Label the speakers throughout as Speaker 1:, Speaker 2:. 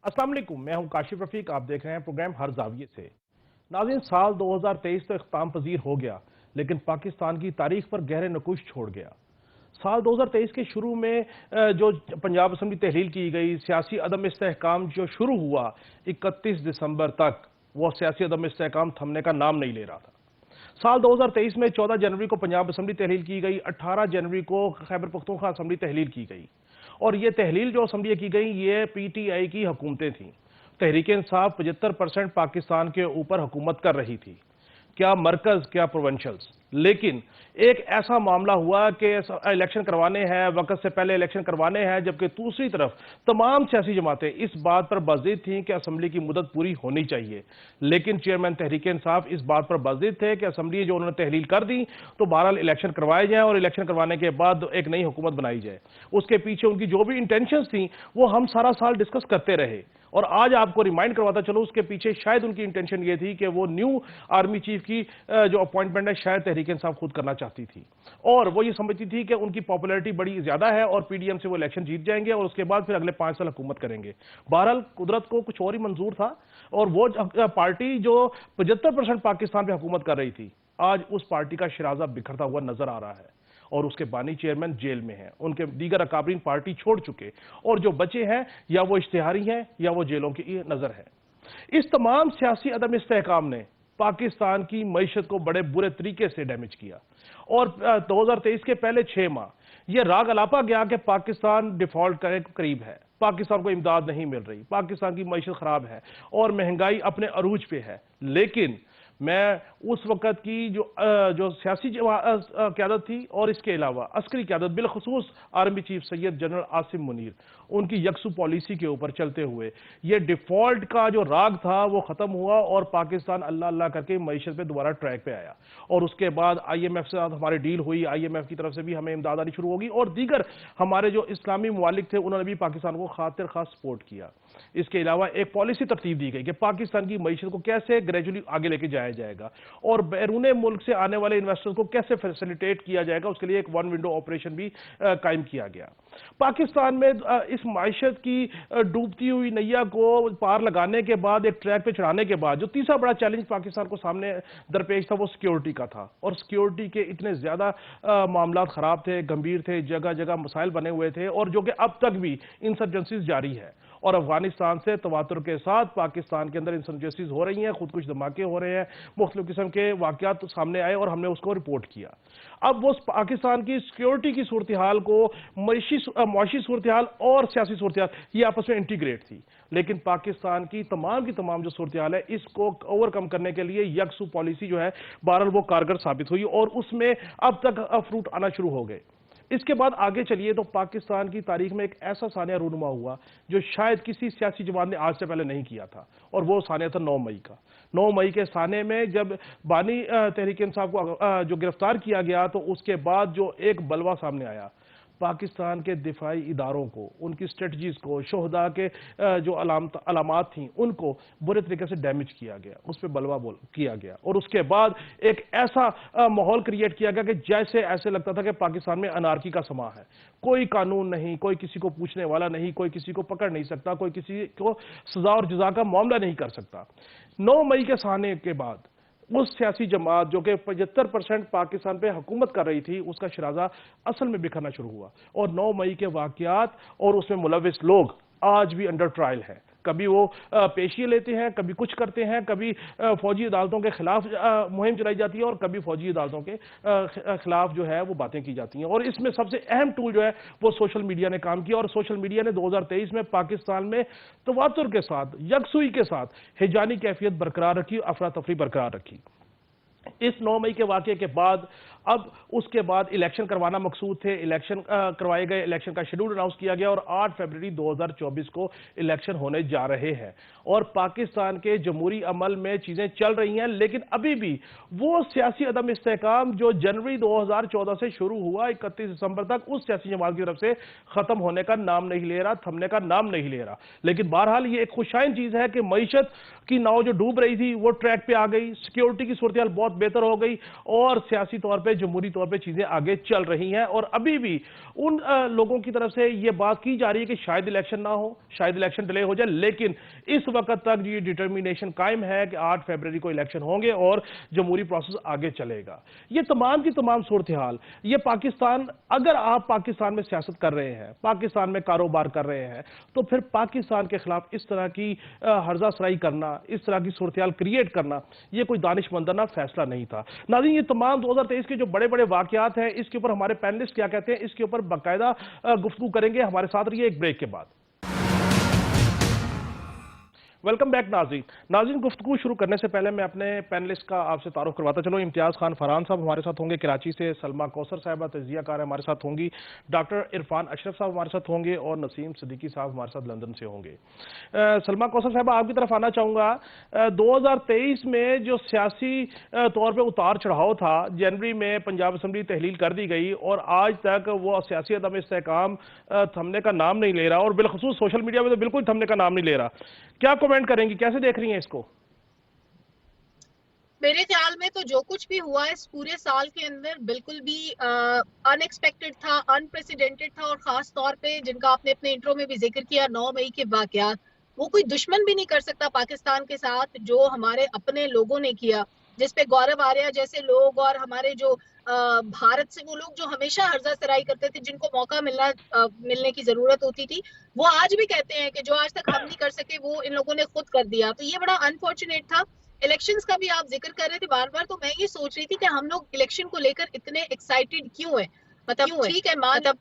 Speaker 1: अस्सलाम वालेकुम, मैं हूं काशिफ रफीक। आप देख रहे हैं प्रोग्राम हर जाविये से। नाज़रीन, साल 2023 तो इख्तिताम पजीर हो गया, लेकिन पाकिस्तान की तारीख पर गहरे नकुश छोड़ गया। साल 2023 के शुरू में जो पंजाब असम्बली तहलील की गई, सियासी अदम इस्तेहकाम जो शुरू हुआ 31 दिसंबर तक, वो सियासी अदम इस्तेहकाम थमने का नाम नहीं ले रहा था। साल 2023 में 14 जनवरी को पंजाब असम्बली तहलील की गई, 18 जनवरी को खैबर पख्तूनख्वा असम्बली तहलील की गई। और ये तहलील जो असम्बली की गई, ये पीटीआई की हुकूमतें थीं। तहरीक इंसाफ 75% पाकिस्तान के ऊपर हुकूमत कर रही थी, क्या मरकज क्या प्रोविंशियल्स। लेकिन एक ऐसा मामला हुआ कि इलेक्शन करवाने हैं, वक्त से पहले इलेक्शन करवाने हैं, जबकि दूसरी तरफ तमाम सियासी जमातें इस बात पर बाज़िद थीं कि असम्बली की मुद्दत पूरी होनी चाहिए। लेकिन चेयरमैन तहरीक इंसाफ इस बात पर बाज़िद थे कि असम्बली जो उन्होंने तहलील कर दी तो बहरहाल इलेक्शन करवाए जाएं और इलेक्शन करवाने के बाद एक नई हुकूमत बनाई जाए। उसके पीछे उनकी जो भी इंटेंशंस थी वो हम सारा साल डिस्कस करते रहे। और आज आपको रिमाइंड करवाता चलो, उसके पीछे शायद उनकी इंटेंशन ये थी कि वो न्यू आर्मी चीफ की जो अपॉइंटमेंट है शायद तहरीक इंसाफ खुद करना चाहती थी। और वो ये समझती थी कि उनकी पॉपुलैरिटी बड़ी ज्यादा है और पीडीएम से वो इलेक्शन जीत जाएंगे और उसके बाद फिर अगले 5 साल हुकूमत करेंगे। बहरहाल कुदरत को कुछ और ही मंजूर था और वो पार्टी जो 75% पाकिस्तान पे हुकूमत कर रही थी, आज उस पार्टी का शिराजा बिखरता हुआ नजर आ रहा है और उसके बानी चेयरमैन जेल में हैं। उनके दीगर अकाबरीन पार्टी छोड़ चुके और जो बचे हैं या वो इश्तिहारी हैं या वो जेलों की नजर है। इस तमाम सियासी अदम इस्तेहकाम ने पाकिस्तान की मईशत को बड़े बुरे तरीके से डैमेज किया और 2023 के पहले 6 माह यह राग अलापा गया कि पाकिस्तान डिफॉल्ट के करीब है, पाकिस्तान को इमदाद नहीं मिल रही, पाकिस्तान की मईशत खराब है और महंगाई अपने अरूज पे है। लेकिन मैं उस वक्त की जो सियासी क़यादत थी और इसके अलावा अस्करी क़यादत, बिलखुसूस army chief Syed general Asim Munir, उनकी यकसू पॉलिसी के ऊपर चलते हुए ये डिफॉल्ट का जो राग था वो खत्म हुआ और पाकिस्तान अल्लाह अल्लाह करके मईशत पे दोबारा ट्रैक पे आया। और उसके बाद IMF से साथ हमारी डील हुई, IMF की तरफ से भी हमें इमदाद आनी शुरू होगी और दीगर हमारे जो इस्लामी ममालिक थे उन्होंने भी पाकिस्तान को खातिर खास सपोर्ट किया। इसके अलावा एक पॉलिसी तरतीब दी गई कि पाकिस्तान की मईशत को कैसे ग्रेजुअली आगे लेके जाया जाएगा और बैरून मुल्क से आने वाले इन्वेस्टर्स को कैसे फैसिलिटेट किया जाएगा, उसके लिए एक वन विंडो ऑपरेशन भी कायम किया गया। पाकिस्तान में इस माइशत की डूबती हुई नैया को पार लगाने के बाद, एक ट्रैक पे चढ़ाने के बाद, जो तीसरा बड़ा चैलेंज पाकिस्तान को सामने दरपेश था वो सिक्योरिटी का था। और सिक्योरिटी के इतने ज्यादा मामला खराब थे, गंभीर थे, जगह जगह मसाइल बने हुए थे और जो कि अब तक भी इंसर्जेंसीज जारी है और अफगानिस्तान से तवातुर के साथ पाकिस्तान के अंदर इंसर्जेंसीज हो रही हैं, खुदकुश धमाके हो रहे हैं, मुख्तलिफ किस्म के वाकयात सामने आए और हमने उसको रिपोर्ट किया। अब वो पाकिस्तान की सिक्योरिटी की सूरत हाल को मुआशी सूरत हाल और सियासी सूरत हाल ये आपस में इंटीग्रेट थी। लेकिन पाकिस्तान की तमाम जो सूरत हाल है इसको ओवरकम करने के लिए यकसू पॉलिसी जो है बहरहाल वो कारगर साबित हुई और उसमें अब तक फ्रूट आना शुरू हो गए। इसके बाद आगे चलिए तो पाकिस्तान की तारीख में एक ऐसा सानिया रूनुमा हुआ जो शायद किसी सियासी जमात ने आज से पहले नहीं किया था और वो सानिया था 9 मई का। 9 मई के साने में जब बानी तहरीक इंसाफ को जो गिरफ्तार किया गया तो उसके बाद जो एक बलवा सामने आया, पाकिस्तान के दिफाई इदारों को, उनकी स्ट्रेटजीज को, शोहदा के जो अलामात थी उनको बुरे तरीके से डैमेज किया गया, उस पर बलवा किया गया और उसके बाद एक ऐसा माहौल क्रिएट किया गया कि जैसे ऐसे लगता था कि पाकिस्तान में अनारकी का समा है। कोई कानून नहीं, कोई किसी को पूछने वाला नहीं, कोई किसी को पकड़ नहीं सकता, कोई किसी को सजा और जजा का मामला नहीं कर सकता। 9 मई के साने के बाद उस सियासी जमात जो कि 75% पाकिस्तान पे हुकूमत कर रही थी उसका शिराजा असल में बिखरना शुरू हुआ और 9 मई के वाकयात और उसमें मुलविस लोग आज भी अंडर ट्रायल हैं। कभी वो पेशी लेते हैं, कभी कुछ करते हैं, कभी फौजी अदालतों के खिलाफ मुहिम चलाई जाती है और कभी फौजी अदालतों के खिलाफ जो है वो बातें की जाती हैं। और इसमें सबसे अहम टूल जो है वो सोशल मीडिया ने काम किया और सोशल मीडिया ने 2023 में पाकिस्तान में तवातुर के साथ, यकसुई के साथ हिजानी कैफियत बरकरार रखी, अफरा तफरी बरकरार रखी। इस 9 मई के वाकये के बाद अब उसके बाद इलेक्शन करवाना मकसूद थे, इलेक्शन करवाए गए, इलेक्शन का शेड्यूल अनाउंस किया गया और 8 फरवरी 2024 को इलेक्शन होने जा रहे हैं और पाकिस्तान के जमहूरी अमल में चीजें चल रही हैं। लेकिन अभी भी वो सियासी अदम इस्तेहकाम जो जनवरी 2014 से शुरू हुआ 31 दिसंबर तक, उस सियासी जमात की तरफ से खत्म होने का नाम नहीं ले रहा, थमने का नाम नहीं ले रहा। लेकिन बहरहाल ये एक खुशाइन चीज है कि मईशत की नाव जो डूब रही थी वो ट्रैक पे आ गई, सिक्योरिटी की सूरत हाल बहुत बेहतर हो गई और सियासी तौर पर जमहूरी तौर पे चीजें आगे चल रही हैं और अभी भी उन लोगों की तरफ से ये बात की जा रही है कि शायद इलेक्शन ना हो, शायद इलेक्शन डिले हो जाए, लेकिन इस वक्त तक ये डिटर्मिनेशन कायम है कि 8 फरवरी को इलेक्शन होंगे और जमहूरी प्रोसेस आगे चलेगा। ये तमाम की तमाम सूरत हाल, ये पाकिस्तान, अगर आप पाकिस्तान में सियासत कर रहे हैं, पाकिस्तान में कारोबार कर रहे हैं, तो फिर पाकिस्तान के खिलाफ इस तरह की हर्जा सराई करना, इस तरह की सूरत हाल क्रिएट करना, यह कोई दानिशमंदाना फैसला नहीं था। नाज़रीन, ये तमाम 2023 के जो बड़े बड़े वाकयात हैं, इसके ऊपर हमारे पैनलिस्ट क्या कहते हैं, इसके ऊपर बाकायदा गुफ्तगू करेंगे। हमारे साथ रहिए एक ब्रेक के बाद। वेलकम बैक नाज़रीन। नाज़रीन, गुफ्तगू शुरू करने से पहले मैं अपने पैनलिस्ट का आपसे तारुफ करवाता चलो। इम्तियाज़ खान फरहान साहब हमारे साथ होंगे कराची से, सलमा कौसर साहबा तजिया कार हमारे साथ होंगी, डॉक्टर इरफान अशरफ साहब हमारे साथ होंगे और नसीम सिद्दीकी साहब हमारे साथ लंदन से होंगे। सलमा कौसर साहबा, आपकी तरफ आना चाहूँगा। 2023 में जो सियासी तौर पर उतार चढ़ाव था, जनवरी में पंजाब असम्बली तहलील कर दी गई और आज तक वो सियासी अदम इस्तेहकाम थमने का नाम नहीं ले रहा और बिलखसूस सोशल मीडिया में तो बिल्कुल थमने का नाम नहीं ले रहा। क्या कमेंट करेंगी, कैसे देख रही हैं इसको?
Speaker 2: मेरे ख्याल में तो जो कुछ भी हुआ इस पूरे साल के अंदर बिल्कुल भी अनएक्सपेक्टेड था, अनप्रेसिडेंटेड था और खास तौर पे जिनका आपने अपने इंट्रो में भी जिक्र किया, 9 मई के वाकयात, वो कोई दुश्मन भी नहीं कर सकता पाकिस्तान के साथ जो हमारे अपने लोगों ने किया, जिसपे गौरव आर्या जैसे लोग और हमारे जो भारत से वो लोग जो हमेशा हर्जा सराई करते थे, जिनको मौका मिलने की जरूरत होती थी, वो आज भी कहते हैं कि जो आज तक हम नहीं कर सके वो इन लोगों ने खुद कर दिया। तो ये बड़ा अनफॉर्चुनेट था। इलेक्शंस का भी आप जिक्र कर रहे थे बार बार, तो मैं ये सोच रही थी कि हम लोग इलेक्शन को लेकर इतने एक्साइटेड क्यों है। मतलब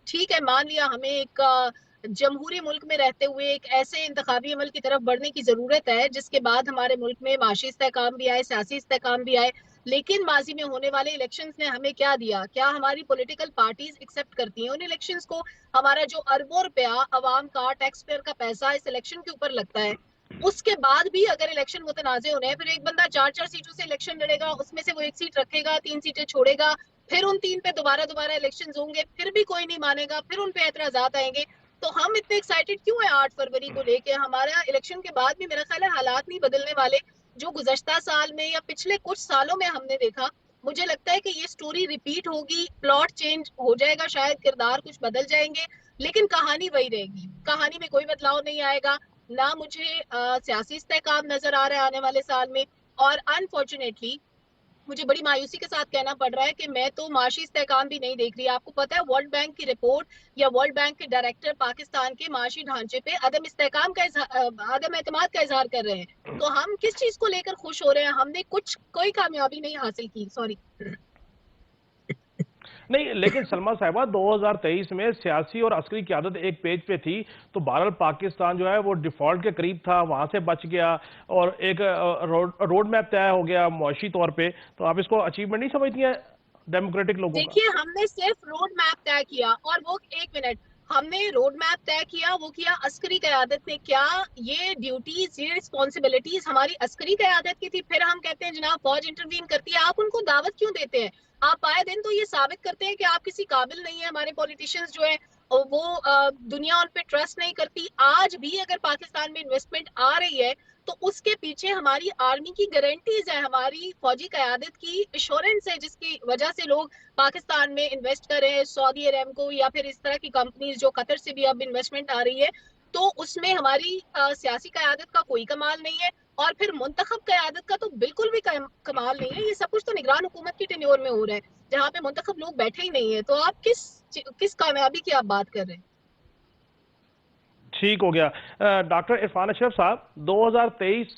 Speaker 2: ठीक है, मान लिया हमें एक जमहूरी मुल्क में रहते हुए एक ऐसे इंतखाबी अमल की तरफ बढ़ने की जरूरत है जिसके बाद हमारे मुल्क में माशी इस्तेहकाम भी आए, सियासी इस्तेहकाम भी आए। लेकिन माजी में होने वाले इलेक्शंस ने हमें क्या दिया? क्या हमारी पॉलिटिकल पार्टीज एक्सेप्ट करती हैं उन इलेक्शंस को? हमारा जो अरबों रुपया अवाम का, टैक्स पेयर का पैसा इस इलेक्शन के ऊपर लगता है, उसके बाद भी अगर इलेक्शन मुतनाज़ होने हैं, फिर एक बंदा 4-4 सीटों से इलेक्शन लड़ेगा, उसमें से वो एक सीट रखेगा, 3 सीटें छोड़ेगा, फिर उन 3 पे दोबारा इलेक्शन होंगे, फिर भी कोई नहीं मानेगा, फिर उन पे एतराजात आएंगे। तो हम इतने एक्साइटेड क्यों है 8 फरवरी को लेके? हमारा इलेक्शन के बाद भी मेरा ख्याल है हालात नहीं बदलने वाले। जो गुज़श्ता साल में या पिछले कुछ सालों में हमने देखा, मुझे लगता है कि ये स्टोरी रिपीट होगी, प्लॉट चेंज हो जाएगा, शायद किरदार कुछ बदल जाएंगे, लेकिन कहानी वही रहेगी। कहानी में कोई बदलाव नहीं आएगा। ना मुझे सियासी इस्तेहकाम नजर आ रहा है आने वाले साल में, और अनफॉर्चुनेटली मुझे बड़ी मायूसी के साथ कहना पड़ रहा है कि मैं तो माशी इस्तेहकाम भी नहीं देख रही। आपको पता है वर्ल्ड बैंक की रिपोर्ट या वर्ल्ड बैंक के डायरेक्टर पाकिस्तान के माशी ढांचे पे अदम इस्तेहकाम का अदम एतमाद का इजहार कर रहे हैं। तो हम किस चीज को लेकर खुश हो रहे हैं? हमने कोई कामयाबी नहीं हासिल की। सॉरी
Speaker 1: नहीं, लेकिन सलमा साहिबा, 2023 में सियासी और अस्करी क़यादत एक पेज पे थी, तो बहरहाल पाकिस्तान जो है वो डिफॉल्ट के करीब था, वहां से बच गया और एक रोड मैप तय हो गया मुआशी तौर पे। तो आप इसको अचीवमेंट नहीं समझती हैं डेमोक्रेटिक लोगों का?
Speaker 2: देखिए, हमने सिर्फ रोड मैप तय किया, और वो एक मिनट, हमने रोड मैप तय किया, वो किया अस्करी क़यादत ने। क्या ये ड्यूटीज, ये रिस्पॉन्सिबिलिटीज हमारी अस्करी क़यादत की थी? फिर हम कहते हैं जनाब फौज इंटरवीन करती है। आप उनको दावत क्यों देते हैं? आप आए दिन तो ये साबित करते हैं कि आप किसी काबिल नहीं है। हमारे पॉलिटिशियंस जो है वो दुनिया उन पे ट्रस्ट नहीं करती। आज भी अगर पाकिस्तान में इन्वेस्टमेंट आ रही है तो उसके पीछे हमारी आर्मी की गारंटीज है, हमारी फौजी क़यादत की इंश्योरेंस है, जिसकी वजह से लोग पाकिस्तान में इन्वेस्ट कर रहे हैं। सऊदी अरेमको या फिर इस तरह की कंपनीज जो कतर से भी अब इन्वेस्टमेंट आ रही है, तो उसमें हमारी सियासी क़यादत का कोई कमाल नहीं है, और फिर मुंतखब क़यादत का तो बिल्कुल भी कमाल नहीं है। ये सब कुछ तो निगरान हुकूमत की टेन्योर में हो रहा है, जहाँ पे मुंतखब लोग बैठे ही नहीं है। तो आप किस कामयाबी की आप बात कर रहे हैं?
Speaker 1: ठीक हो गया। डॉक्टर इरफान अशरफ साहब, 2023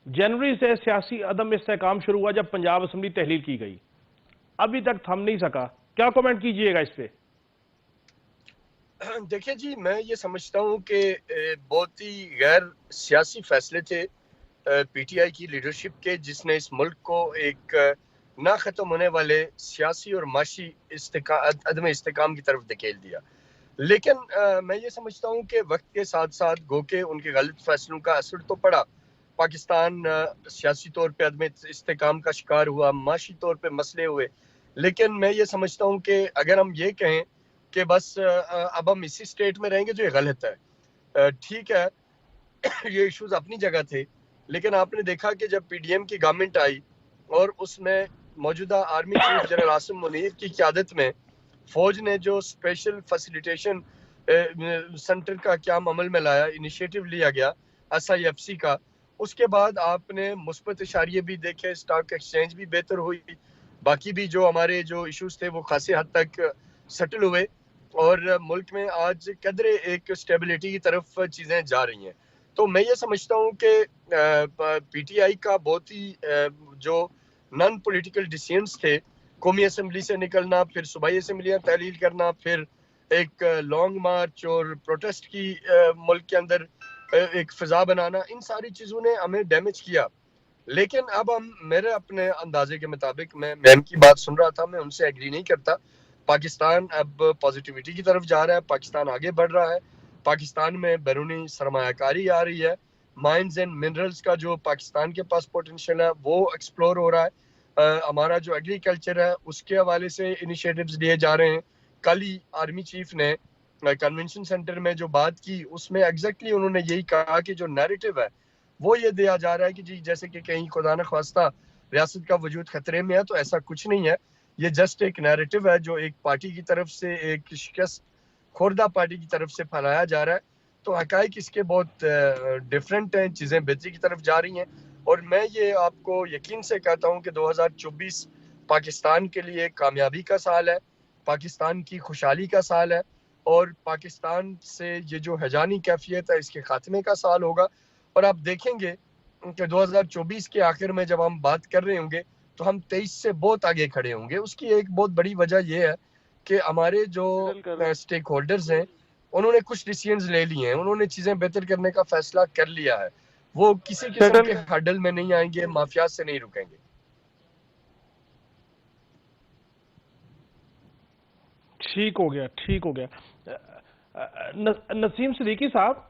Speaker 1: जनवरी से सियासी अदम इस्तेहकाम शुरू हुआ जब पंजाब असम्बली तहलील की गई, अभी तक थम नहीं सका। क्या कमेंट कीजिएगा इस पे?
Speaker 3: देखिए जी, मैं ये समझता हूँ कि बहुत ही गैर सियासी फैसले थे पीटीआई की लीडरशिप के, जिसने इस मुल्क को एक ना खत्म होने वाले सियासी और माशी अदम इस्तेकाम की तरफ धकेल दिया। लेकिन मैं ये समझता हूँ कि वक्त के साथ साथ गो के उनके गलत फैसलों का असर तो पड़ा। पाकिस्तान सियासी तौर पे अदम इस्तेकाम का शिकार हुआ, माशी तौर पे मसले हुए। लेकिन मैं ये समझता हूँ कि अगर हम ये कहें कि बस अब हम इसी स्टेट में रहेंगे, तो ये गलत है। ठीक है, ये इश्यूज अपनी जगह थे, लेकिन आपने देखा कि जब पीडीएम की गवर्नमेंट आई और उसमें मौजूदा army chief general Asim Munir की क़यादत में फौज ने जो स्पेशल फैसिलिटेशन सेंटर का क्याम अमल में लाया, इनिशिएटिव लिया गया SIFC का, उसके बाद आपने मुस्बत इशारे भी देखे, स्टॉक एक्सचेंज भी बेहतर हुई, बाकी भी जो हमारे जो इश्यूज थे वो खासी हद तक सेटल हुए और मुल्क में आज कदरे एक स्टेबिलिटी की तरफ चीज़ें जा रही हैं। तो मैं ये समझता हूँ कि PTI का बहुत ही जो नॉन पॉलिटिकल डिसीजंस थे, कौमी असम्बली से निकलना, फिर सूबाई असम्बलियाँ तहलील करना, फिर एक लॉन्ग मार्च और प्रोटेस्ट की मुल्क के अंदर एक फ़िज़ा बनाना, इन सारी चीज़ों ने हमें डैमेज किया। लेकिन अब हम मेरे अपने अंदाजे के मुताबिक, मैं मैम की बात सुन रहा था, मैं उनसे एग्री नहीं करता। पाकिस्तान अब पॉजिटिविटी की तरफ जा रहा है, पाकिस्तान आगे बढ़ रहा है, पाकिस्तान में बैरूनी सरमायाकारी आ रही है, माइंस एंड मिनरल्स का जो पाकिस्तान के पास पोटेंशियल है वो एक्सप्लोर हो रहा है। हमारा जो एग्रीकल्चर है उसके हवाले से इनिशिएटिव्स लिए जा रहे हैं। कल ही आर्मी चीफ ने कन्वेंशन सेंटर में जो बात की उसमें एग्जैक्टली उन्होंने यही कहा कि जो नैरेटिव है वो ये दिया जा रहा है कि जी जैसे कि कहीं खुदा न ख्वास्ता रियासत का वजूद खतरे में है, तो ऐसा कुछ नहीं है। ये जस्ट एक नैरेटिव है जो एक पार्टी की तरफ से, एक शिकस्त खोरदा पार्टी की तरफ से फैलाया जा रहा है। तो हकाइक इसके बहुत डिफरेंट हैं, चीज़ें बेहतरी की तरफ जा रही हैं और मैं ये आपको यकीन से कहता हूँ कि 2024 पाकिस्तान के लिए कामयाबी का साल है, पाकिस्तान की खुशहाली का साल है और पाकिस्तान से ये जो हजानी कैफियत है इसके खात्मे का साल होगा। और आप देखेंगे कि 2024 के आखिर में जब हम बात कर रहे होंगे तो हम 23 से बहुत आगे खड़े होंगे। उसकी एक बहुत बड़ी वजह यह है कि हमारे जो स्टेक होल्डर्स हैं उन्होंने कुछ डिसीजंस ले लिए हैं, उन्होंने चीज़ें बेहतर करने का फैसला कर लिया है। वो किसी किस्म के हर्डल में नहीं आएंगे, माफिया से नहीं रुकेंगे।
Speaker 1: ठीक हो गया, ठीक हो गया। नसीम सिद्दीकी साहब,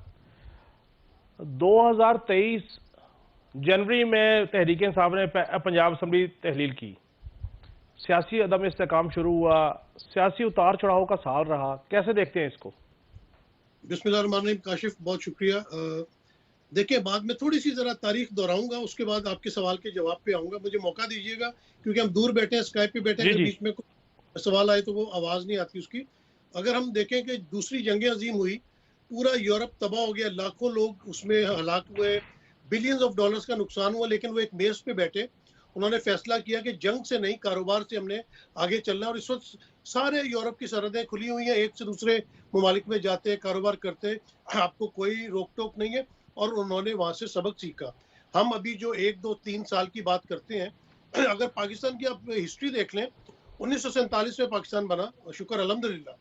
Speaker 1: 2023 जनवरी में तहरीक इंसाफ ने पंजाब असम्बली तहलील की, सियासी अदम इस्तेकाम शुरू हुआ, सियासी उतार चढ़ाव का साल रहा, कैसे देखते हैं इसको?
Speaker 4: बिस्मिल्लाहिर्रहमानिर्रहीम। काशिफ, बहुत शुक्रिया। देखिए, बाद में थोड़ी सी ज़रा तारीख दोहराऊंगा, उसके बाद आपके सवाल के जवाब पे आऊँगा। मुझे मौका दीजिएगा क्योंकि हम दूर बैठे हैं, स्काइप पे बैठे हैं, बीच में कोई सवाल आए तो वो आवाज़ नहीं आती उसकी। अगर हम देखें कि दूसरी जंग अजीम हुई, पूरा यूरोप तबाह हो गया, लाखों लोग उसमें हलाक हुए, बिलियंस ऑफ डॉलर्स का नुकसान हुआ, लेकिन वो एक मेज पे बैठे, उन्होंने फैसला किया कि जंग से नहीं, कारोबार से हमने आगे चलना। और इस वक्त सारे यूरोप की सरहदें खुली हुई हैं, एक से दूसरे ममालिक में जाते हैं, कारोबार करते हैं, आपको कोई रोक टोक नहीं है। और उन्होंने वहाँ से सबक सीखा। हम अभी जो 1, 2, 3 साल की बात करते हैं, अगर पाकिस्तान की आप हिस्ट्री देख लें, 1947 में पाकिस्तान बना, शुक्र अल्हम्दुलिल्लाह।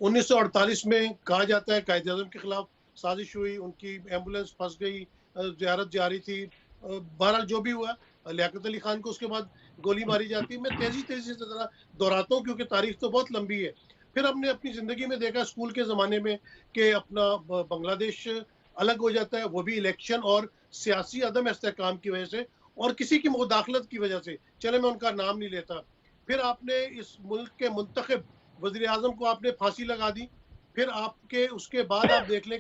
Speaker 4: 1948 में कहा जाता है कायद-ए-आज़म के खिलाफ साजिश हुई, उनकी एम्बुलेंस फंस गई, ज़ियारत जा रही थी, बहरहाल जो भी हुआ, लियाकत अली खान को उसके बाद गोली मारी जाती है। मैं तेजी से ज़रा दोहराता हूँ क्योंकि तारीख तो बहुत लंबी है। फिर हमने अपनी ज़िंदगी में देखा स्कूल के ज़माने में कि अपना बांग्लादेश अलग हो जाता है, वो भी इलेक्शन और सियासी अदम इस्तेहकाम की वजह से और किसी की मुदाखलत की वजह से। चले मैं उनका नाम नहीं लेता। फिर आपने इस मुल्क के मुंतखब वज़ीर आज़म को आपने फांसी लगा दी। फिर आपके उसके बाद आप देख लें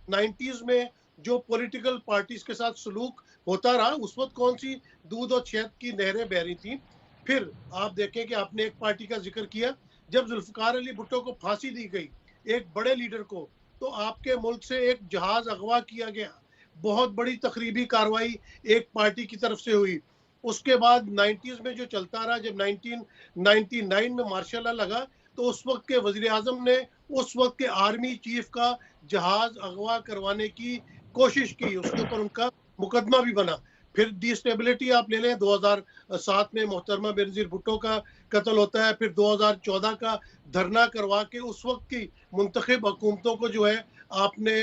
Speaker 4: 90s में जो पॉलिटिकल पार्टीज के साथ सलूक होता रहा, उस वक्त कौन सी दूध और शहद की नहरें बह रही थी। फिर आप देखें कि आपने एक पार्टी का जिक्र किया, जब जुल्फ़िकार अली भुट्टो को फांसी दी गई, एक बड़े लीडर को, तो आपके मुल्क से एक जहाज अगवा किया गया, बहुत बड़ी तकरीबी कार्रवाई एक पार्टी की तरफ से हुई। उसके बाद 90s में जो चलता रहा, जब 1999 में मार्शल लॉ लगा तो उस वक्त के वज़ीर आज़म ने उस वक्त के आर्मी चीफ का जहाज अगवा करवाने की कोशिश की, उसके ऊपर उनका मुकदमा भी बना। फिर डिस्टेबिलिटी आप ले लें, 2007 में मोहतरमा बेनज़ीर भुट्टो का कत्ल होता है। फिर 2014 का धरना करवा के उस वक्त की मुंतखब हुकूमतों को जो है आपने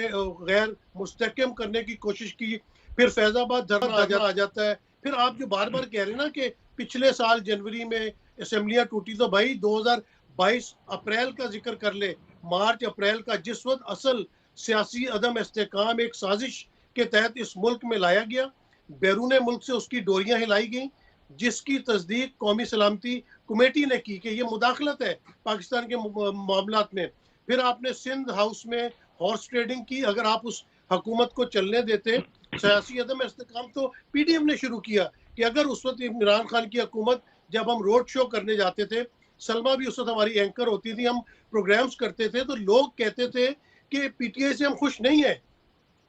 Speaker 4: गैर मुस्तहकम करने की कोशिश की। फिर फैज़ाबाद धरना आ जाता है। फिर आप जो बार बार कह रहे हैं ना कि पिछले साल जनवरी में असम्बलियाँ टूटी, तो भाई 2022 अप्रैल का जिक्र कर ले, मार्च अप्रैल का, जिस वक्त असल सियासी अदम इस्तेहकाम एक साजिश के तहत इस मुल्क में लाया गया, बैरून मुल्क से उसकी डोरियां हिलाई गई, जिसकी तस्दीक कौमी सलामती कमेटी ने की कि ये मुदाखलत है पाकिस्तान के मामलात में। फिर आपने सिंध हाउस में हॉर्स ट्रेडिंग की। अगर आप उस हुकूमत को चलने देते, सियासी अदम इस्तेहकाम तो PDM ने शुरू किया कि अगर उस वक्त इमरान खान की हुकूमत, जब हम रोड शो करने जाते थे, सलमा भी उस वक्त हमारी एंकर होती थी, हम प्रोग्राम्स करते थे, तो लोग कहते थे कि पीटीआई से हम खुश नहीं है,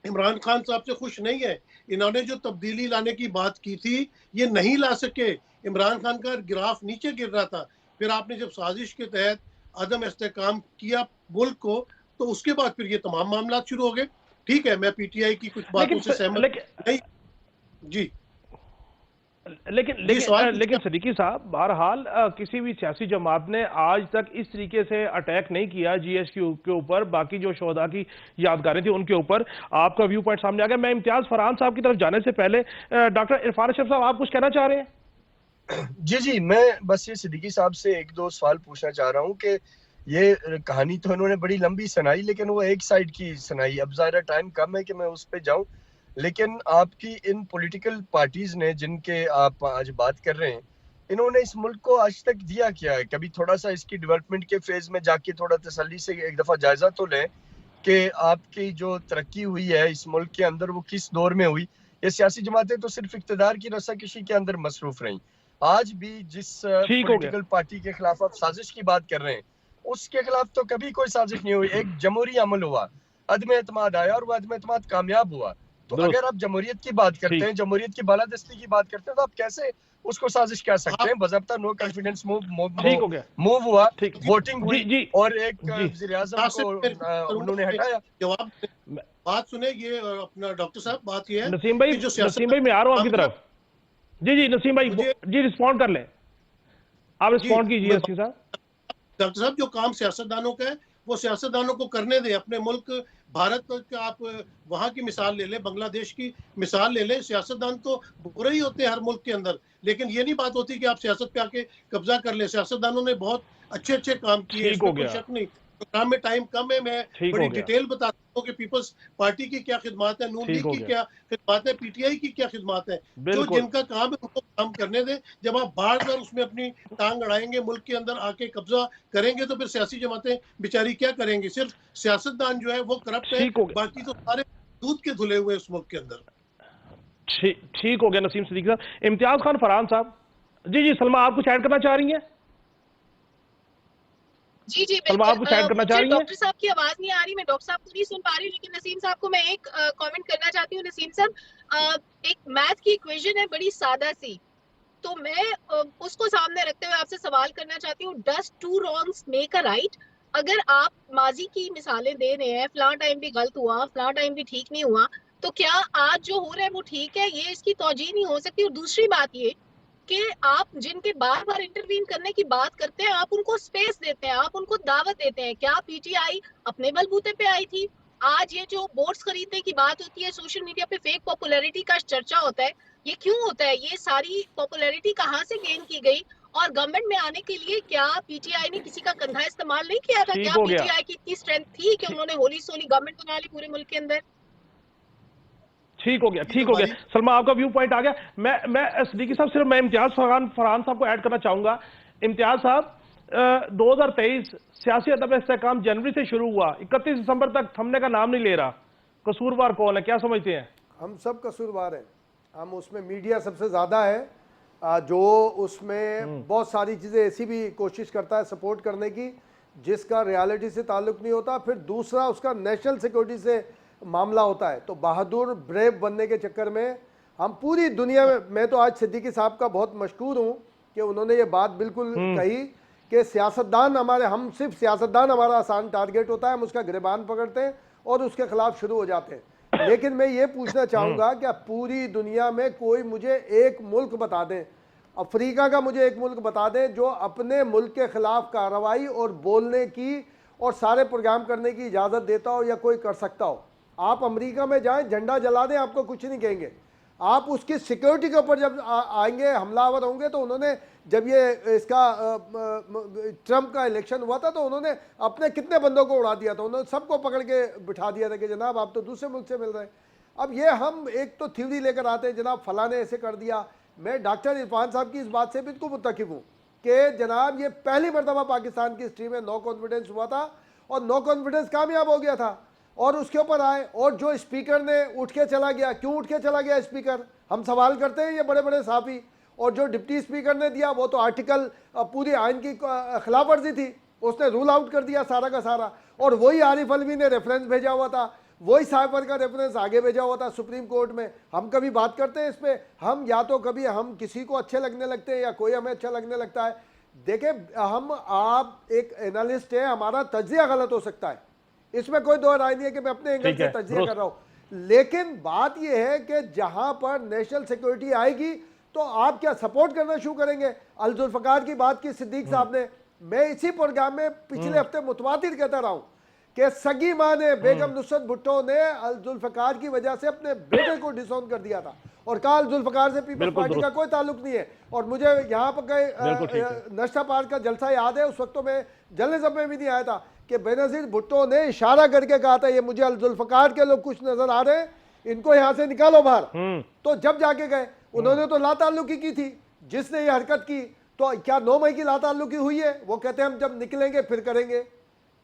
Speaker 4: इमरान खान साहब से खुश नहीं है, इन्होंने जो तब्दीली लाने की बात की थी ये नहीं ला सके, इमरान खान का ग्राफ नीचे गिर रहा था। फिर आपने जब साजिश के तहत अदम इस्तेकाम किया मुल्क को, तो उसके बाद फिर ये तमाम मामला शुरू हो गए। ठीक है, मैं पीटीआई की कुछ बातों से सहमत नहीं। जी
Speaker 1: लेकिन सदीकी साहब, बहरहाल किसी भी सियासी जमात ने आज तक इस तरीके से अटैक नहीं किया जीएसक्यू के ऊपर, बाकी जो शोहदा की यादगारें थी उनके ऊपर। आपका व्यू पॉइंट सामने आ गया। मैं इम्तियाज फरहान साहब की तरफ जाने से पहले डॉक्टर इरफान अशरफ साहब, आप कुछ कहना चाह रहे हैं?
Speaker 3: जी, मैं बस ये सिद्दीकी साहब से एक दो सवाल पूछना चाह रहा हूँ कि ये कहानी तो इन्होंने बड़ी लंबी सुनाई, लेकिन वो एक साइड की सुनाई। अब ज़ाहिर टाइम कम है कि मैं उस पर जाऊँ, लेकिन आपकी इन पॉलिटिकल पार्टीज ने जिनके आप आज बात कर रहे हैं, इन्होंने इस मुल्क को आज तक दिया क्या है? कभी थोड़ा सा इसकी डेवलपमेंट के फेज में जाके थोड़ा तसल्ली से एक दफा जायजा तो लें कि आपकी जो तरक्की हुई है इस मुल्क के अंदर वो किस दौर में हुई। ये सियासी जमातें तो सिर्फ इक्तदार की रस्साकशी के अंदर मसरूफ रहीं। आज भी जिस पॉलिटिकल पार्टी के खिलाफ आप साजिश की बात कर रहे हैं, उसके खिलाफ तो कभी कोई साजिश नहीं हुई। एक जमहूरी अमल हुआ, अदम एतमाद आया और वो अदम एतमाद कामयाब हुआ। तो अगर आप जमहूरियत की बात करते हैं, जमहूरियत की बालादस्ती की बात करते हैं, तो आप कैसे उसको साजिश कह सकते हैं? बज़ाब्ता नो कॉन्फिडेंस मूव हुआ, वोटिंग हुई और एक वज़ीर आज़म को उन्होंने हटाया।
Speaker 4: जवाब बात सुने, ये अपना डॉक्टर साहब, बात ये है
Speaker 1: नसीम भाई मैं आ रहा हूं आपकी तरफ। जी नसीम भाई जी रिस्पॉन्ड कर लें, आप रिस्पॉन्ड कीजिए नसीम साहब।
Speaker 4: डॉक्टर साहब, जो काम सियासतदानों का है वो सियासतदानों को करने दें। अपने मुल्क भारत का आप वहां की मिसाल ले लें, बांग्लादेश की मिसाल ले लें। सियासतदान तो बुरे ही होते हैं हर मुल्क के अंदर, लेकिन ये नहीं बात होती कि आप सियासत पे आके कब्जा कर ले। सियासतदानों ने बहुत अच्छे अच्छे काम किए, इसमें कोई शक नहीं। प्रोग्राम में टाइम कम है, मैं बड़ी डिटेल बताता हूँ कि पीपल्स पार्टी की क्या खिदमत है, नून लीग की क्या खिदमत है, पीटीआई की क्या खिदमत है। जो जिनका काम है उनको काम करने दें। जब आप बार बार उसमें अपनी टांग अड़ाएंगे, मुल्क के अंदर आके कब्जा करेंगे, तो फिर सियासी जमातें बेचारी क्या करेंगी? सिर्फ सियासतदान जो है वो करप्ट है, बाकी तो सारे दूध के धुले हुए उस मुल्क के अंदर।
Speaker 1: ठीक हो गया नसीम सिद्दीकी साहब। इम्तियाज खान फरहान साहब, जी सलमा, आप कुछ ऐड करना चाह रही हैं?
Speaker 2: जी डॉक्टर साहब की आवाज नहीं आ रही, मैं डॉक्टर साहब को नहीं सुन पा रही, लेकिन नसीम साहब को मैं एक कमेंट करना चाहती हूँ। नसीम साहब, एक मैथ की इक्वेशन है बड़ी सादा सी, तो मैं उसको सामने रखते हुए आपसे सवाल करना चाहती हूँ, does two wrongs make a right? अगर आप माजी की मिसालें दे रहे हैं, फलां टाइम भी गलत हुआ, फलां टाइम भी ठीक नहीं हुआ, तो क्या आज जो हो रहा है वो ठीक है? ये इसकी तौजीह नहीं हो सकती। और दूसरी बात ये कि आप जिनके बार बार इंटरवीन करने की बात करते हैं, आप उनको स्पेस देते हैं, आप उनको दावत देते हैं। क्या पीटीआई अपने बलबूते पे आई थी? आज ये जो बोर्ड्स खरीदने की बात होती है, सोशल मीडिया पे फेक पॉपुलैरिटी का चर्चा होता है, ये क्यों होता है? ये सारी पॉपुलैरिटी कहाँ से गेन की गई? और गवर्नमेंट में आने के लिए क्या पीटीआई ने किसी का कंधा इस्तेमाल नहीं किया था? क्या पीटीआई की इतनी स्ट्रेंथ थी कि उन्होंने होली सोली गवर्नमेंट बना ली पूरे मुल्क के अंदर?
Speaker 1: ठीक हो गया सलमा, आपका व्यू पॉइंट आ गया। मैं सिद्दीकी साहब, सिर्फ मैं इम्तियाज फरहान साहब को ऐड करना चाहूंगा। इम्तियाज साहब, 2023 सियासी अदम इस्तेहकाम जनवरी से शुरू हुआ, 31 दिसंबर तक थमने का नाम नहीं ले रहा। कसूरवार कौन है, क्या समझते हैं?
Speaker 5: हम सब कसूरवार हैं। हम उसमें मीडिया सबसे ज़्यादा है, जो उसमें बहुत सारी चीज़ें ऐसी भी कोशिश करता है सपोर्ट करने की जिसका रियलिटी से ताल्लुक़ नहीं होता। फिर दूसरा उसका नेशनल सिक्योरिटी से मामला होता है। तो बहादुर ब्रेव बनने के चक्कर में हम पूरी दुनिया में, मैं तो आज सिद्दीकी साहब का बहुत मशकूर हूँ कि उन्होंने ये बात बिल्कुल कही कि सियासतदान हमारे, हम सिर्फ सियासतदान हमारा आसान टारगेट होता है, हम उसका गिरबान पकड़ते हैं और उसके खिलाफ शुरू हो जाते हैं। लेकिन मैं ये पूछना चाहूँगा कि पूरी दुनिया में कोई मुझे एक मुल्क बता दें, अफ्रीका का मुझे एक मुल्क बता दें जो अपने मुल्क के खिलाफ कार्रवाई और बोलने की और सारे प्रोग्राम करने की इजाज़त देता हो या कोई कर सकता हो। आप अमेरिका में जाएं, झंडा जला दें, आपको कुछ नहीं कहेंगे। आप उसकी सिक्योरिटी के ऊपर जब आएंगे, हमलावर होंगे, तो उन्होंने जब ये इसका ट्रम्प का इलेक्शन हुआ था तो उन्होंने अपने कितने बंदों को उड़ा दिया था, उन्होंने सबको पकड़ के बिठा दिया था कि जनाब आप तो दूसरे मुल्क से मिल रहे हैं। अब ये हम एक तो थ्योरी लेकर आते हैं, जनाब फलां ने ऐसे कर दिया। मैं डॉक्टर इरफान साहब की इस बात से बिल्कुल मुत्तकिफ हूँ कि जनाब ये पहली मरतबा पाकिस्तान की हिस्ट्री में नो कॉन्फिडेंस हुआ था और नो कॉन्फिडेंस कामयाब हो गया था। और उसके ऊपर आए, और जो स्पीकर ने उठ के चला गया, क्यों उठ के चला गया स्पीकर, हम सवाल करते हैं ये बड़े बड़े साफी। और जो डिप्टी स्पीकर ने दिया वो तो आर्टिकल पूरी आइन की खिलाफ वर्जी थी, उसने रूल आउट कर दिया सारा का सारा। और वही आरिफ अलवी ने रेफरेंस भेजा हुआ था, वही साइबर का रेफरेंस आगे भेजा हुआ था सुप्रीम कोर्ट में। हम कभी बात करते हैं इस पे, हम या तो कभी हम किसी को अच्छे लगने लगते हैं या कोई हमें अच्छा लगने लगता है। देखें, हम आप एक एनालिस्ट है, हमारा तज्जिया गलत हो सकता है, इसमें कोई दो राय नहीं है कि मैं अपने एंगल से तज्जिया कर रहा हूं। लेकिन बात यह है कि जहां पर नेशनल सिक्योरिटी आएगी तो आप क्या सपोर्ट करना शुरू करेंगे? अल जुल्फकार की बात की सिद्दीक साहब ने, मैं इसी प्रोग्राम में पिछले हफ्ते मुतवातिर कहता रहा हूं कि सगी मां ने, बेगम नुसरत भुट्टो ने अल जुल्फकार की वजह से अपने बेटे को डिसऑन कर दिया था और कहा अल जुल्फकार से पीपल्स पार्टी का कोई ताल्लुक नहीं है। और मुझे यहाँ पर कई नशा पार का जलसा याद है, उस वक्त तो मैं जर्नलिज्म में भी नहीं आया था, कि बेनजीर भुट्टो ने इशारा करके कहा था ये मुझे अल जुल्फकार के लोग कुछ नजर आ रहे हैं, इनको यहाँ से निकालो बाहर। तो जब जाके गए उन्होंने तो लाताल्लुकी की थी, जिसने ये हरकत की तो क्या 9 मई की लाताल्लुकी हुई है? वो कहते हैं हम जब निकलेंगे फिर करेंगे,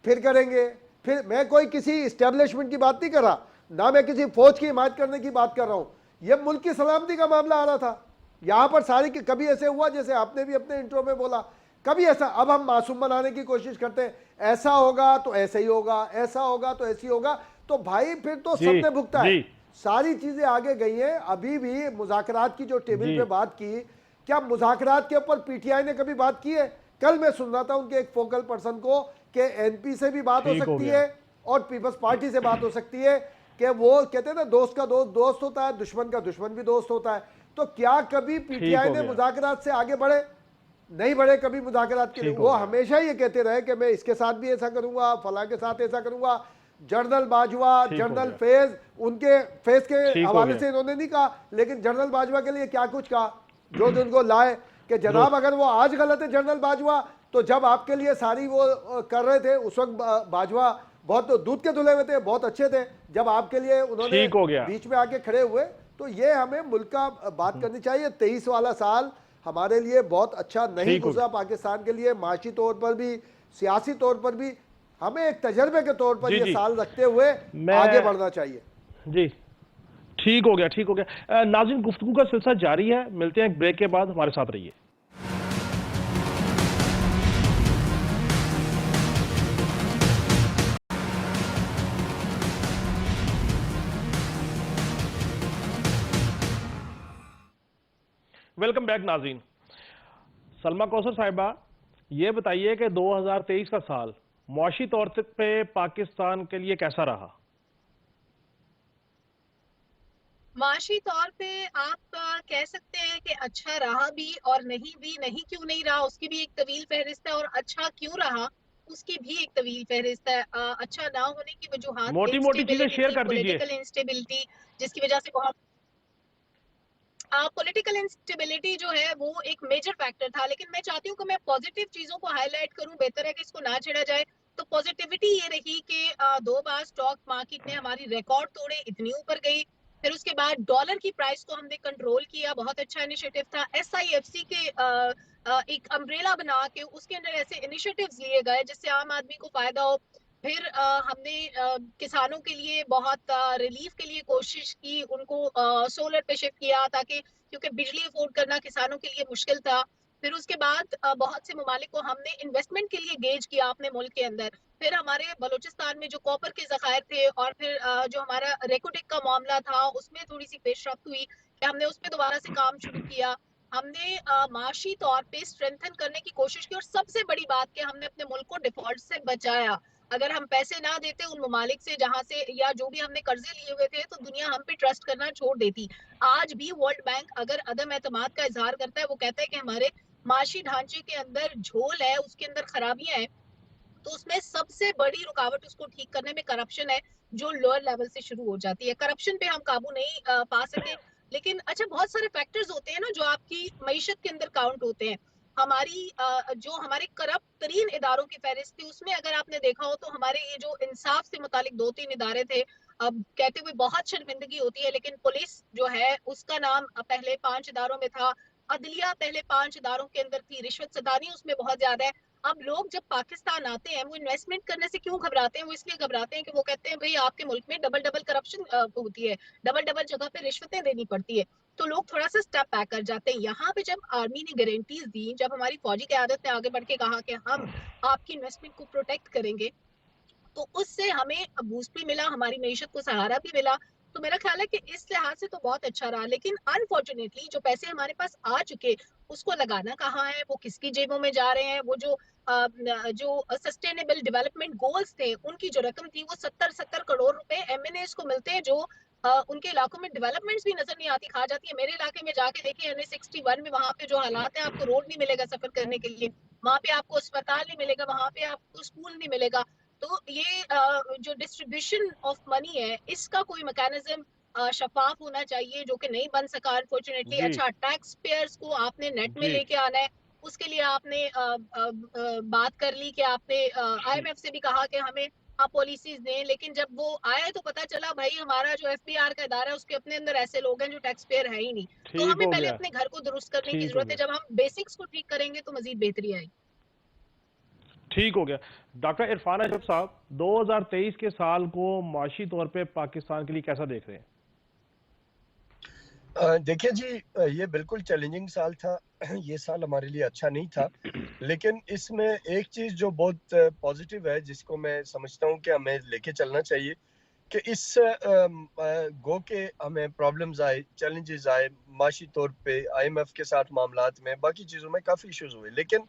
Speaker 5: फिर करेंगे। फिर मैं कोई किसी इस्टेब्लिशमेंट की बात नहीं कर रहा, ना मैं किसी फौज की हिमायत करने की बात कर रहा हूं, ये मुल्क की सलामती का मामला आ रहा था यहां पर सारी की। कभी ऐसे हुआ जैसे आपने भी अपने इंट्रो में बोला, कभी ऐसा? अब हम मासूम बनाने की कोशिश करते हैं, ऐसा होगा तो ऐसे ही होगा, ऐसा होगा तो ऐसी होगा। तो भाई फिर तो सबने भुगता है, सारी चीजें आगे गई हैं। अभी भी मुज़ाकरात की जो टेबल पे बात की, क्या मुज़ाकरात के ऊपर पीटीआई ने कभी बात की है? कल मैं सुन रहा था उनके एक फोकल पर्सन को कि एनपी से भी बात हो सकती है और पीपल्स पार्टी से बात हो सकती है, कि वो कहते हैं ना दोस्त का दोस्त दोस्त होता है, दुश्मन का दुश्मन भी दोस्त होता है। तो क्या कभी पीटीआई ने मुज़ाकरात से आगे बढ़े? नहीं बढ़े कभी मुज़ाकरात के लिए। वो हमेशा ये कहते रहे कि मैं इसके साथ भी ऐसा करूंगा, फला के साथ ऐसा करूंगा। जनरल बाजवा, जनरल फैज, उनके फैज के हवाले से इन्होंने नहीं कहा, लेकिन जनरल बाजवा के लिए क्या कुछ कहा, जो उनको लाए कि जनाब अगर वो आज गलत है जनरल बाजवा, तो जब आपके लिए सारी वो कर रहे थे उस वक्त बाजवा बहुत दूध के धुले हुए थे, बहुत अच्छे थे, जब आपके लिए उन्होंने बीच में आके खड़े हुए। तो ये हमें मुल्क का बात करनी चाहिए। 23 वाला साल हमारे लिए बहुत अच्छा नहीं गुजरा, पाकिस्तान के लिए माशी तौर पर भी, सियासी तौर पर भी। हमें एक तजर्बे के तौर पर ये साल रखते हुए आगे बढ़ना चाहिए।
Speaker 1: जी ठीक हो गया, ठीक हो गया। नाज़रीन, गुफ्तगू का सिलसिला जारी है, मिलते हैं एक ब्रेक के बाद, हमारे साथ रहिए। वेलकम बैक नाज़रीन। सलमा कौसर साहिबा, ये बताइए कि 2023 का साल मुआशी तौर पे पाकिस्तान के लिए कैसा रहा?
Speaker 2: माशी तौर पे आप कह सकते हैं कि अच्छा रहा भी और नहीं भी। नहीं क्यों नहीं रहा उसकी भी एक तवील फहरिस्त है, और अच्छा क्यों रहा उसकी भी एक तवील फहरिस्त है। अच्छा ना होने की वजूहात,
Speaker 1: मोटी मोटी चीजें शेयर कर दीजिए।
Speaker 2: पॉलिटिकल इंस्टेबिलिटी, जिसकी वजह से बहुत पॉलिटिकल इंस्टेबिलिटी जो है वो एक मेजर फैक्टर था। लेकिन मैं चाहती हूँ कि मैं पॉजिटिव चीजों को हाईलाइट करूँ, बेहतर है कि इसको ना छेड़ा जाए। तो पॉजिटिविटी ये रही कि 2 बार स्टॉक मार्केट ने हमारी रिकॉर्ड तोड़े, इतनी ऊपर गई। फिर उसके बाद डॉलर की प्राइस को हमने कंट्रोल किया, बहुत अच्छा इनिशिएटिव था। SIFC के एक अम्ब्रेला बना के उसके अंदर ऐसे इनिशिएटिव्स लिए गए जिससे आम आदमी को फायदा हो। फिर हमने किसानों के लिए बहुत रिलीफ के लिए कोशिश की, उनको सोलर पे शिफ्ट किया, ताकि क्योंकि बिजली अफोर्ड करना किसानों के लिए मुश्किल था। फिर उसके बाद बहुत से ममालिक को हमने इन्वेस्टमेंट के लिए गेज किया अपने मुल्क के अंदर। फिर हमारे बलूचिस्तान में जो कॉपर के जखायर थे, और फिर जो हमारा रेकोटिक का मामला था, उसमें थोड़ी सी पेशरफ्त हुई कि हमने उस पर दोबारा से काम शुरू किया। हमने माशी तौर पे स्ट्रेंथन करने की कोशिश की, और सबसे बड़ी बात कि हमने अपने मुल्क को डिफॉल्ट से बचाया। अगर हम पैसे ना देते उन ममालिक से जहां से, या जो भी हमने कर्जे लिए हुए थे, तो दुनिया हम पे ट्रस्ट करना छोड़ देती। आज भी वर्ल्ड बैंक अगर अदम एतमाद का इजहार करता है, वो कहता है कि हमारे माशी ढांचे के अंदर झोल है, उसके अंदर खराबियां हैं, तो उसमें सबसे बड़ी रुकावट उसको ठीक करने में करप्शन है, जो लोअर लेवल से शुरू हो जाती है। करप्शन पे हम काबू नहीं पा सके। लेकिन अच्छा, बहुत सारे फैक्टर्स होते हैं ना जो आपकी मईशत के अंदर काउंट होते हैं। हमारी जो हमारे करप्ट तरीन इदारों की फहरिस्त थी, उसमें अगर आपने देखा हो तो हमारे ये जो इंसाफ से मुतालिक 2-3 इदारे थे, अब कहते हुए बहुत शर्मिंदगी होती है, लेकिन पुलिस जो है उसका नाम पहले 5 इदारों में था, अदलिया पहले 5 इदारों के अंदर थी, रिश्वत सदानी उसमें बहुत ज्यादा है। अब लोग जब पाकिस्तान आते हैं वो इन्वेस्टमेंट करने से क्यों घबराते हैं? वो इसलिए घबराते हैं कि वो कहते हैं भाई आपके मुल्क में डबल डबल करप्शन होती है, डबल डबल जगह पे रिश्वतें देनी पड़ती है, तो लोग थोड़ा सा स्टेप बैक कर जाते हैं। यहाँ पे जब आर्मी ने गारंटीज दी, जब हमारी फौजी क़यादत ने आगे बढ़ के कहा कि हम आपकी इन्वेस्टमेंट को प्रोटेक्ट करेंगे, तो उससे हमें बूस्ट भी मिला, हमारी मईशत को सहारा भी मिला। तो मेरा ख्याल है कि इस लिहाज से तो बहुत अच्छा रहा, लेकिन अनफॉर्चुनेटली जो पैसे हमारे पास आ चुके उसको लगाना कहाँ है, वो किसकी जेबों में जा रहे हैं? वो जो सस्टेनेबल डेवलपमेंट गोल्स थे उनकी जो रकम थी वो 70-70 करोड़ रुपए एमएनएस को मिलते हैं, जो उनके इलाकों में डेवलपमेंट्स भी नजर नहीं आती, खा जाती है। मेरे इलाके में जाके देखिए एनएच 61 में वहां पे जो हालात है, आपको रोड नहीं मिलेगा सफर करने के लिए, वहां पे आपको अस्पताल नहीं मिलेगा, वहां पे आपको स्कूल नहीं मिलेगा। तो ये जो डिस्ट्रीब्यूशन ऑफ मनी है इसका कोई मैकेनिज्म शफाफ होना चाहिए, जो कि नहीं बन सका अनफॉर्चुनेटली।
Speaker 1: जी
Speaker 2: अच्छा, टैक्स पेयर्स को आपने नेट में
Speaker 1: जी
Speaker 2: लेके आना है, उसके लिए आपने बात कर ली कि आपने आईएमएफ से भी कहा कि हमें आप पॉलिसीज दें, लेकिन जब वो आए तो पता चला भाई हमारा जो एफबीआर का इदारा है उसके अपने अंदर ऐसे लोग हैं जो टैक्स पेयर है ही नहीं। तो
Speaker 1: ठीक
Speaker 2: हमें
Speaker 1: हो
Speaker 2: पहले
Speaker 1: गया,
Speaker 2: अपने घर को दुरुस्त करने की
Speaker 1: ठीक हो
Speaker 2: जरूरत है,
Speaker 1: गया,
Speaker 2: जब हम बेसिक्स को ठीक करेंगे तो मजीद बेहतरी आएगी।
Speaker 1: ठीक हो गया। डॉक्टर इरफान अशरफ साहब, 2023 के साल को माशी तौर पे पाकिस्तान के लिए कैसा देख रहे हैं?
Speaker 3: देखिए जी, ये बिल्कुल चैलेंजिंग साल था। ये साल हमारे लिए अच्छा नहीं था, लेकिन इसमें एक चीज़ जो बहुत पॉजिटिव है, जिसको मैं समझता हूँ कि हमें लेके चलना चाहिए, कि इस गो के हमें प्रॉब्लम्स आए, चैलेंजेस आए, माशी तौर पे आईएमएफ के साथ मामलात में, बाकी चीज़ों में काफ़ी इश्यूज हुए, लेकिन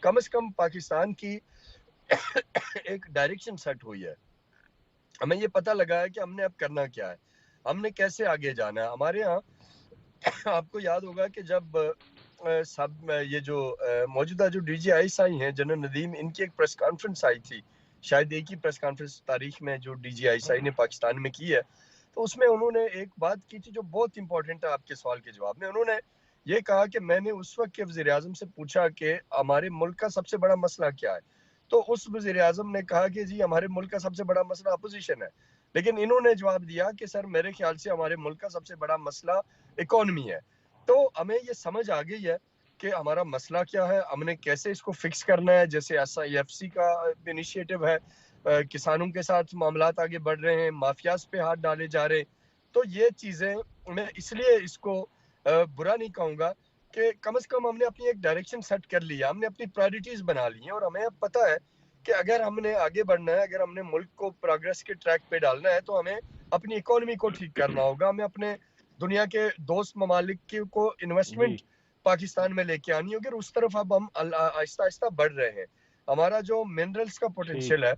Speaker 3: कम से कम पाकिस्तान की एक डायरेक्शन सेट हुई है। हमें ये पता लगा है कि हमने अब करना क्या है, हमने कैसे आगे जाना है। हमारे यहाँ आपको याद होगा कि जब सब ये जो मौजूदा जो डीजीआईएसआई हैं, जनरल नदीम, इनकी एक प्रेस कॉन्फ्रेंस आई थी, शायद एक ही प्रेस कॉन्फ्रेंस तारीख में जो डीजीआईएसआई ने पाकिस्तान में की है, तो उसमें उन्होंने एक बात की थी जो बहुत इंपॉर्टेंट है आपके सवाल के जवाब में। उन्होंने ये कहा कि मैंने उस वक्त के वज़ीर आज़म से पूछा कि हमारे मुल्क का सबसे बड़ा मसला क्या है, तो उस वज़ीर आज़म ने कहा कि जी हमारे मुल्क का सबसे बड़ा मसला अपोजिशन है। लेकिन इन्होंने जवाब दिया कि सर मेरे ख्याल से हमारे मुल्क का सबसे बड़ा मसला इकोनॉमी है। तो हमें ये समझ आ गई है कि हमारा मसला क्या है, हमने कैसे इसको फिक्स करना है। जैसे एसआईएफसी का इनिशिएटिव है, किसानों के साथ मामलात आगे बढ़ रहे हैं, माफियाज पे हाथ डाले जा रहे हैं। तो ये चीज़ें मैं इसलिए इसको बुरा नहीं कहूँगा कि कम से कम हमने अपनी एक डायरेक्शन सेट कर लिया, हमने अपनी प्रायोरिटीज बना ली हैं, और हमें अब पता है कि अगर हमने आगे बढ़ना है, अगर हमने मुल्क को प्रोग्रेस के ट्रैक पे डालना है, तो हमें अपनी इकोनॉमी को ठीक करना होगा, हमें अपने दुनिया के दोस्त ममालिक को
Speaker 1: जी
Speaker 3: इन्वेस्टमेंट पाकिस्तान में लेके आनी होगी, और उस तरफ अब हम आहिस्ता आहिस्ता बढ़ रहे हैं। हमारा जो मिनरल्स का
Speaker 1: ठीक,
Speaker 3: पोटेंशियल है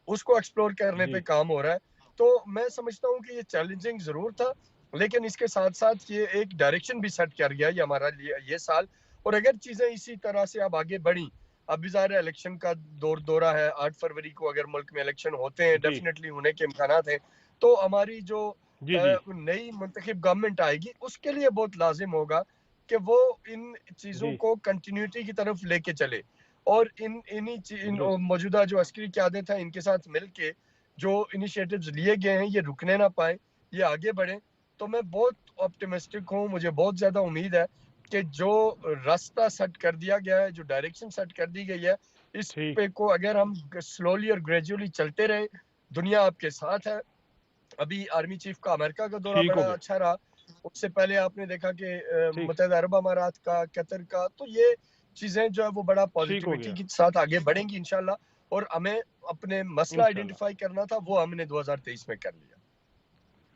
Speaker 3: उसको एक्सप्लोर करने
Speaker 1: जी
Speaker 3: पे काम हो रहा है। तो मैं समझता हूँ कि ये चैलेंजिंग ज़रूर था, लेकिन इसके साथ-साथ ये एक डायरेक्शन भी सेट कर गया ये हमारा लिए ये साल। और अगर चीज़ें इसी तरह से अब आगे बढ़ी, अभी ज़ाहिर है इलेक्शन का दौरा है, 8 फरवरी को अगर मुल्क में इलेक्शन होते हैं,
Speaker 1: जी
Speaker 3: डेफिनिटली होने के इम्कानात हैं, तो हमारी जो
Speaker 1: जी जी
Speaker 3: नई मुंतखब गवर्नमेंट आएगी, उसके लिए बहुत लाज़िम होगा कि वो इन चीज़ों
Speaker 1: जी,
Speaker 3: को कंटिन्यूटी की तरफ लेके चले, और इन
Speaker 1: दुरुस्त,
Speaker 3: मौजूदा जो अस्करी क़यादत है, इनके साथ मिलके जो इनिशिएटिव्स लिए गए हैं, ये रुकने ना पाएँ, ये आगे बढ़ें। तो मैं बहुत ऑप्टिमिस्टिक हूँ, मुझे बहुत ज़्यादा उम्मीद है कि जो रास्ता सेट कर दिया गया है, जो डायरेक्शन सेट कर दी गई है, इस
Speaker 1: ठीक,
Speaker 3: पे को अगर हम स्लोली और ग्रेजुअली चलते रहे, दुनिया आपके साथ है। अभी आर्मी चीफ का अमेरिका का दौरा
Speaker 1: ठीक हो
Speaker 3: बड़ा
Speaker 1: गया,
Speaker 3: अच्छा रहा। उससे पहले आपने देखा कि
Speaker 1: ठीक,
Speaker 3: मुत्तहदा अरब अमारात का, कतर का, तो ये चीज़ें जो है वो बड़ा
Speaker 1: ठीक हो
Speaker 3: पॉजिटिविटी
Speaker 1: गया,
Speaker 3: के साथ आगे बढ़ेंगी इंशाल्लाह। और हमें अपने मसला
Speaker 1: इंशाल्लाह,
Speaker 3: आइडेंटिफाई करना था, वो हमने 2023 में कर लिया।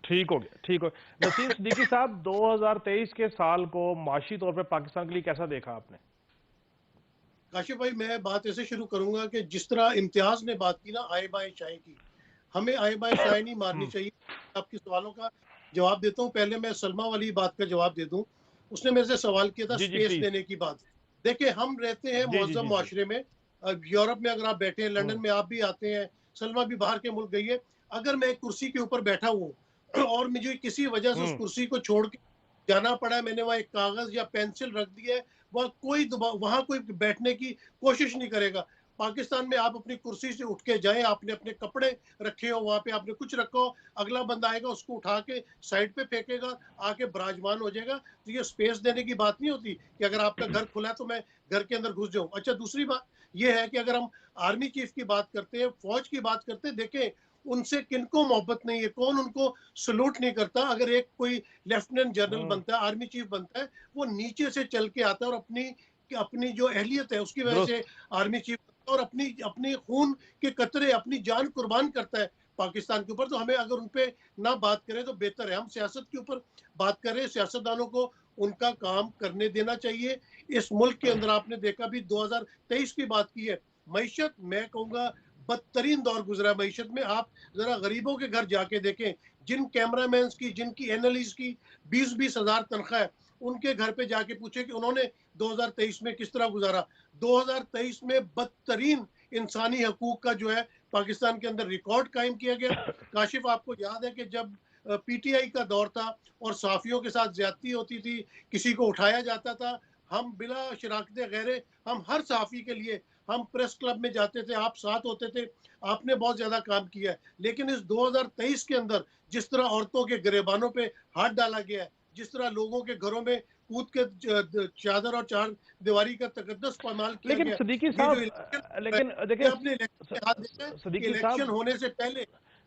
Speaker 1: ठीक हो गया, ठीक हो। नसीम सिद्दीकी साहब, 2023 के साल को माशी तौर पे पाकिस्तान के लिए कैसा देखा आपने?
Speaker 4: काशिफ भाई, मैं बात ऐसे शुरू करूंगा कि जिस तरह इम्तियाज ने बात की ना आए बाए शाये की, हमें आए बाए शाये नहीं मारनी चाहिए। आपके सवालों का जवाब देता हूँ, पहले मैं सलमा वाली बात का जवाब दे दूं। उसने मेरे से सवाल किया था
Speaker 1: जी जी
Speaker 4: स्पेस
Speaker 1: प्लीज,
Speaker 4: देने की बात। देखिए, हम रहते हैं
Speaker 1: जी जी
Speaker 4: मुअज़्ज़म
Speaker 1: जी जी,
Speaker 4: मुआशरे में। यूरोप में अगर आप बैठे हैं, लंदन
Speaker 1: हम्म,
Speaker 4: में आप भी आते हैं, सलमा भी बाहर के मुल्क गई है। अगर मैं एक कुर्सी के ऊपर बैठा हूँ और मुझे किसी वजह से उस
Speaker 1: हम्म,
Speaker 4: कुर्सी को छोड़ के जाना पड़ा है, मैंने वहाँ एक कागज या पेंसिल रख दी है, वहाँ कोई बैठने की कोशिश नहीं करेगा। पाकिस्तान में आप अपनी कुर्सी से उठ के जाएं, आपने अपने कपड़े रखे हो वहां पे, आपने कुछ रखा हो, अगला बंदा आएगा उसको उठा के साइड पे फेंकेगा, आके विराजमान हो जाएगा। तो ये स्पेस देने की बात नहीं होती कि अगर आपका घर खुला है तो मैं घर के अंदर घुस जाऊं। अच्छा, दूसरी बात ये है कि अगर हम आर्मी चीफ की बात करते हैं, फौज की बात करते हैं, देखें उनसे किनको मोहब्बत नहीं है, कौन उनको सलूट नहीं करता। अगर एक कोई लेफ्टिनेंट जनरल बनता है, आर्मी चीफ बनता है, वो नीचे से चल के आता है और अपनी अपनी जो अहलियत है उसकी वजह से आर्मी चीफ और अपनी अपनी खून के कतरे, अपनी जान कुर्बान करता है पाकिस्तान के ऊपर। तो हमें अगर उन पे ना बात करें तो बेहतर है। हम सियासत के ऊपर बात करें, सियासतदानों को उनका काम करने देना चाहिए। इस मुल्क के अंदर आपने देखा भी 2023 की बात की है, मईशत मैं कहूँगा बदतरीन दौर गुजरा है मईशत में। आप जरा गरीबों के घर जाके देखें, जिन कैमरामैन की, जिनकी एनालिस्ट की 20-20 हजार तनख्वाह है, उनके घर पे जाके पूछे कि उन्होंने 2023 में किस तरह गुजारा। 2023 में बदतरीन इंसानी हकूक का जो है पाकिस्तान के अंदर रिकॉर्ड कायम किया गया। काशिफ, आपको याद है कि जब पीटीआई का दौर था और साफियों के साथ ज्यादती होती थी, किसी को उठाया जाता था, हम बिला शराकते गैरे, हम हर सहाफ़ी के लिए हम प्रेस क्लब में जाते थे, आप साथ होते थे, आपने बहुत ज्यादा काम किया है। लेकिन इस 2023 के अंदर जिस तरह औरतों के गिरेबानों पे हाथ डाला गया है, जिस तरह लोगों के घरों में कूद के चादर और चार दीवारी का तकद्दुस पामाल किया
Speaker 1: लेकिन
Speaker 4: गया,
Speaker 1: सिद्दीकी
Speaker 4: ये जो
Speaker 1: साहब,
Speaker 4: इलेक्शन,
Speaker 1: लेकिन
Speaker 4: ये
Speaker 1: देखिए
Speaker 4: अपने इलेक्शन के हाथ देते हैं कि
Speaker 1: सिद्दीकी साहब,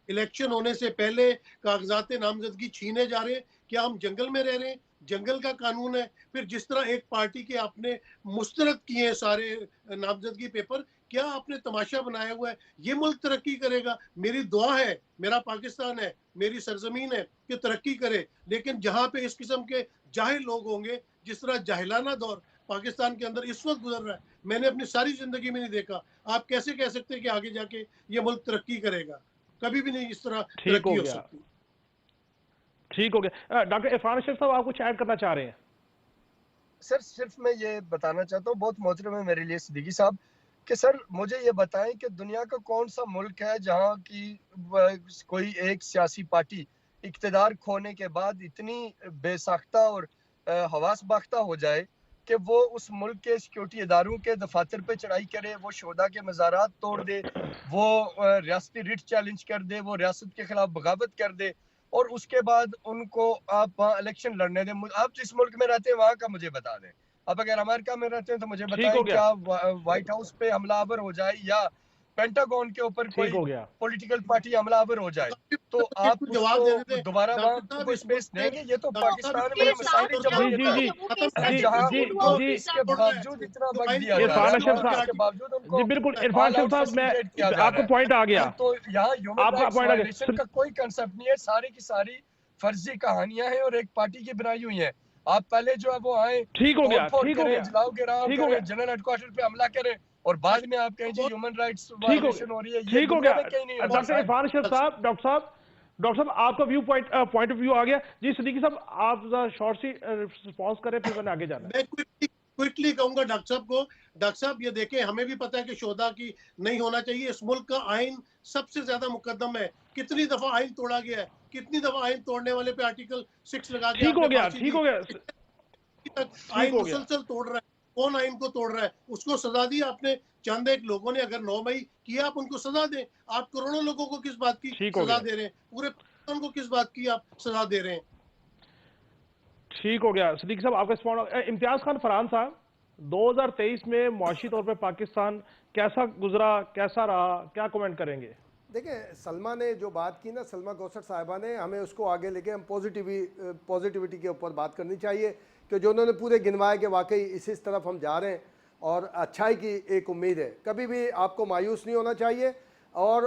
Speaker 4: इलेक्शन होने से पहले कागजात नामजदगी छीने जा रहे हैं। क्या हम जंगल में रह रहे हैं? जंगल का कानून है। फिर जिस तरह एक पार्टी के आपने मुस्तरद किए हैं सारे नामजदगी पेपर, क्या आपने तमाशा बनाया हुआ है? ये मुल्क तरक्की करेगा? मेरी दुआ है, मेरा पाकिस्तान है, मेरी सरजमीन है कि तरक्की करे। लेकिन जहां पे इस किस्म के जाहिल लोग होंगे, जिस तरह जाहिलाना दौर पाकिस्तान के अंदर इस वक्त गुजर रहा है, मैंने अपनी सारी जिंदगी में नहीं देखा। आप कैसे कह सकते हैं कि आगे जाके ये मुल्क तरक्की करेगा? कभी भी नहीं इस तरह
Speaker 1: ठीक हो
Speaker 4: तरक्की हो
Speaker 1: गया,
Speaker 4: सकती।
Speaker 1: ठीक हो गया। डॉक्टर इरफान अशरफ साहब, आप कुछ ऐड करना चाह रहे हैं?
Speaker 3: सर सिर्फ मैं ये बताना चाहता हूँ, बहुत मोहतरम है मेरे लिए सिद्दीकी साहब, कि सर मुझे ये बताएं कि दुनिया का कौन सा मुल्क है जहाँ की कोई एक सियासी पार्टी इक्तदार खोने के बाद इतनी बेसाख्ता और हवास बाख्ता हो जाए कि वो उस मुल्क के सिक्योरिटी इदारों के दफातर पे चढ़ाई करे, वो शोदा के मज़ारात तोड़ दे, वो रियासती रिट चैलेंज कर दे, वो रियासत के खिलाफ बगावत कर दे, और उसके बाद उनको आप वहाँ इलेक्शन लड़ने दें। आप जिस मुल्क में रहते हैं वहाँ का मुझे बता दें। अब अगर अमेरिका में रहते हैं तो मुझे
Speaker 1: ठीक हो
Speaker 3: बताएं,
Speaker 1: गया,
Speaker 3: क्या व्हाइट हाउस पे हमलावर हो जाए या पेंटागन के ऊपर
Speaker 1: ठीक
Speaker 3: कोई
Speaker 1: हो गया।
Speaker 3: पॉलिटिकल पार्टी हमलावर हो जाए, तो आप
Speaker 4: कुछ जवाब देने
Speaker 3: उसको
Speaker 4: दें
Speaker 3: दोबारा वहां
Speaker 4: डॉक्टर साहब।
Speaker 3: कोई
Speaker 4: इस मुल्क
Speaker 3: स्पेस
Speaker 4: में
Speaker 3: देंगे? ये तो
Speaker 4: डॉक्टर साहब
Speaker 3: पाकिस्तान
Speaker 2: के
Speaker 3: में
Speaker 2: साथ
Speaker 3: मसाइल
Speaker 2: क्या
Speaker 1: जी
Speaker 3: जमहूरियत
Speaker 1: जी
Speaker 2: हुआ
Speaker 3: है,
Speaker 1: जी
Speaker 2: जम्मू
Speaker 1: जी
Speaker 2: केसरी
Speaker 3: जहाँ
Speaker 1: जी
Speaker 3: उनको
Speaker 1: जी
Speaker 3: इसके
Speaker 4: तोड़ रहा है,
Speaker 3: बावजूद इतना
Speaker 4: जो
Speaker 3: वक्त
Speaker 4: आइन
Speaker 3: दिया
Speaker 4: को
Speaker 3: जा रहा
Speaker 1: इरफान
Speaker 3: है,
Speaker 1: अशरफ
Speaker 3: और
Speaker 1: साहब,
Speaker 3: इसके बावजूद
Speaker 1: जी
Speaker 3: उनको
Speaker 1: बिल्कुल इरफान
Speaker 3: ऑल
Speaker 1: अशरफ
Speaker 3: आउट
Speaker 1: साहब,
Speaker 3: फैसिलिटेट किया
Speaker 1: मैं
Speaker 3: जा रहा
Speaker 1: आपको
Speaker 3: है।
Speaker 1: पॉइंट आ गया,
Speaker 3: तो यहाँ ह्यूमन
Speaker 1: आपका
Speaker 3: राइट्स
Speaker 1: पॉइंट आ
Speaker 3: वायलेशन
Speaker 1: गया।
Speaker 3: का कोई कंसेप्ट नहीं है, सारी की सारी फर्जी कहानियां हैं और एक पार्टी की बनाई हुई हैं। आप पहले जो है वो आए,
Speaker 1: ठीक हो
Speaker 3: तोड़
Speaker 1: गया,
Speaker 3: फोड़
Speaker 1: ठीक हो
Speaker 3: करें,
Speaker 1: गया,
Speaker 3: जलाओ गिराव
Speaker 1: ठीक हो
Speaker 3: करें,
Speaker 1: गया,
Speaker 3: जनरल हेडक्वार्टर पे हमला करें, और बाद में आप कहें जी
Speaker 4: बहुत
Speaker 3: ह्यूमन राइट्स
Speaker 1: ठीक हो गया,
Speaker 3: वायलेशन हो रही है। ये
Speaker 1: ठीक हो
Speaker 3: दुनिया
Speaker 1: गया।
Speaker 3: में कहीं नहीं होता
Speaker 1: डॉक्टर
Speaker 3: साहब।
Speaker 1: इरफान अशरफ साहब, डॉक्टर साहब आपका व्यू पॉइंट ऑफ व्यू आ गया जी। सिद्दीकी साहब, आप शॉर्ट सी रिस्पॉन्स करें, फिर मैंने आगे जाना है।
Speaker 4: मैं क्विकली कहूंगा डॉक्टर साहब को, डॉक्टर साहब ये देखें, हमें भी पता है कि शोधा की नहीं होना चाहिए। इस मुल्क का आइन सबसे ज्यादा मुकद्दम है। कितनी दफा आइन तोड़ा गया है, कितनी दफा आइन तोड़ने वाले पे आर्टिकल 6 लगा के
Speaker 1: ठीक हो
Speaker 4: आपने
Speaker 1: गया,
Speaker 4: फांसी
Speaker 1: ठीक
Speaker 4: दी।
Speaker 1: हो गया,
Speaker 4: तक
Speaker 1: ठीक
Speaker 4: आइन
Speaker 1: हो गया।
Speaker 4: मुसलसल तोड़ रहा है। कौन आइन को तोड़ रहा है? उसको सजा दी आपने। चंद एक लोगों ने अगर 9 मई किया, आप उनको सजा दें। आप करोड़ों लोगों को किस बात की
Speaker 1: ठीक हो
Speaker 4: सजा
Speaker 1: गया,
Speaker 4: दे रहे हैं? पूरे पाकिस्तान को किस बात की आप सजा दे रहे हैं?
Speaker 1: ठीक हो गया। सिद्दीकी साहब, आपका रिस्पॉन्स। इम्तियाज खान फरहान साहब, 2023 में मुआशी तौर पे पाकिस्तान कैसा गुजरा, कैसा रहा, क्या कमेंट करेंगे?
Speaker 5: देखिए, सलमा ने जो बात की ना, सलमा कौसर साहिबा ने, हमें उसको आगे लेके हम पॉजिटिविटी के ऊपर बात करनी चाहिए कि जो उन्होंने पूरे गिनवाए कि वाकई इस तरफ हम जा रहे हैं और अच्छाई की एक उम्मीद है। कभी भी आपको मायूस नहीं होना चाहिए। और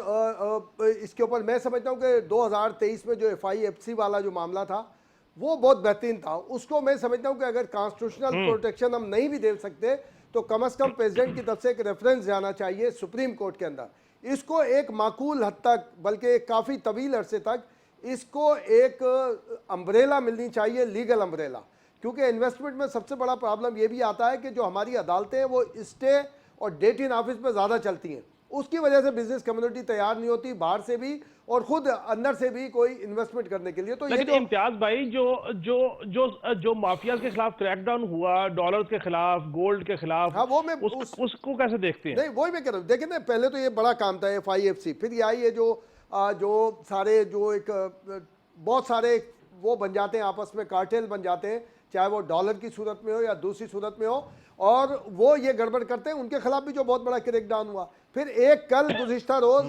Speaker 5: इसके ऊपर मैं समझता हूँ कि 2023 में जो FIFC वाला जो मामला था वो बहुत बेहतरीन था। उसको मैं समझता हूँ कि अगर कॉन्स्टिट्यूशनल प्रोटेक्शन हम नहीं भी दे सकते तो कम से कम प्रेसिडेंट की तरफ से एक रेफरेंस जाना चाहिए सुप्रीम कोर्ट के अंदर। इसको एक माकूल हद तक, बल्कि काफ़ी तवील अरसे तक इसको एक अम्ब्रेला मिलनी चाहिए, लीगल अम्ब्रेला। क्योंकि इन्वेस्टमेंट में सबसे बड़ा प्रॉब्लम ये भी आता है कि जो हमारी अदालतें हैं वो स्टे और डेट इन ऑफिस में ज़्यादा चलती हैं। उसकी वजह से बिजनेस कम्युनिटी तैयार नहीं होती, बाहर से भी और खुद अंदर से भी कोई इन्वेस्टमेंट करने के लिए। तो
Speaker 1: लेकिन
Speaker 5: ये
Speaker 1: इम्तियाज भाई जो जो जो जो माफिया के खिलाफ क्रैकडाउन हुआ, डॉलर के खिलाफ, गोल्ड के खिलाफ,
Speaker 5: हाँ वो मैं
Speaker 1: उसको कैसे देखते हैं?
Speaker 5: नहीं वही मैं कह रहा हूँ, देखिए ना पहले तो ये बड़ा काम था FIFC, फिर ये आई है जो सारे जो एक बहुत सारे वो बन जाते हैं आपस में, कार्टेल बन जाते हैं, चाहे वो डॉलर की सूरत में हो या दूसरी सूरत में हो, और वो ये गड़बड़ करते हैं, उनके खिलाफ भी जो बहुत बड़ा क्रैकडाउन हुआ। फिर एक कल गुज़िश्ता रोज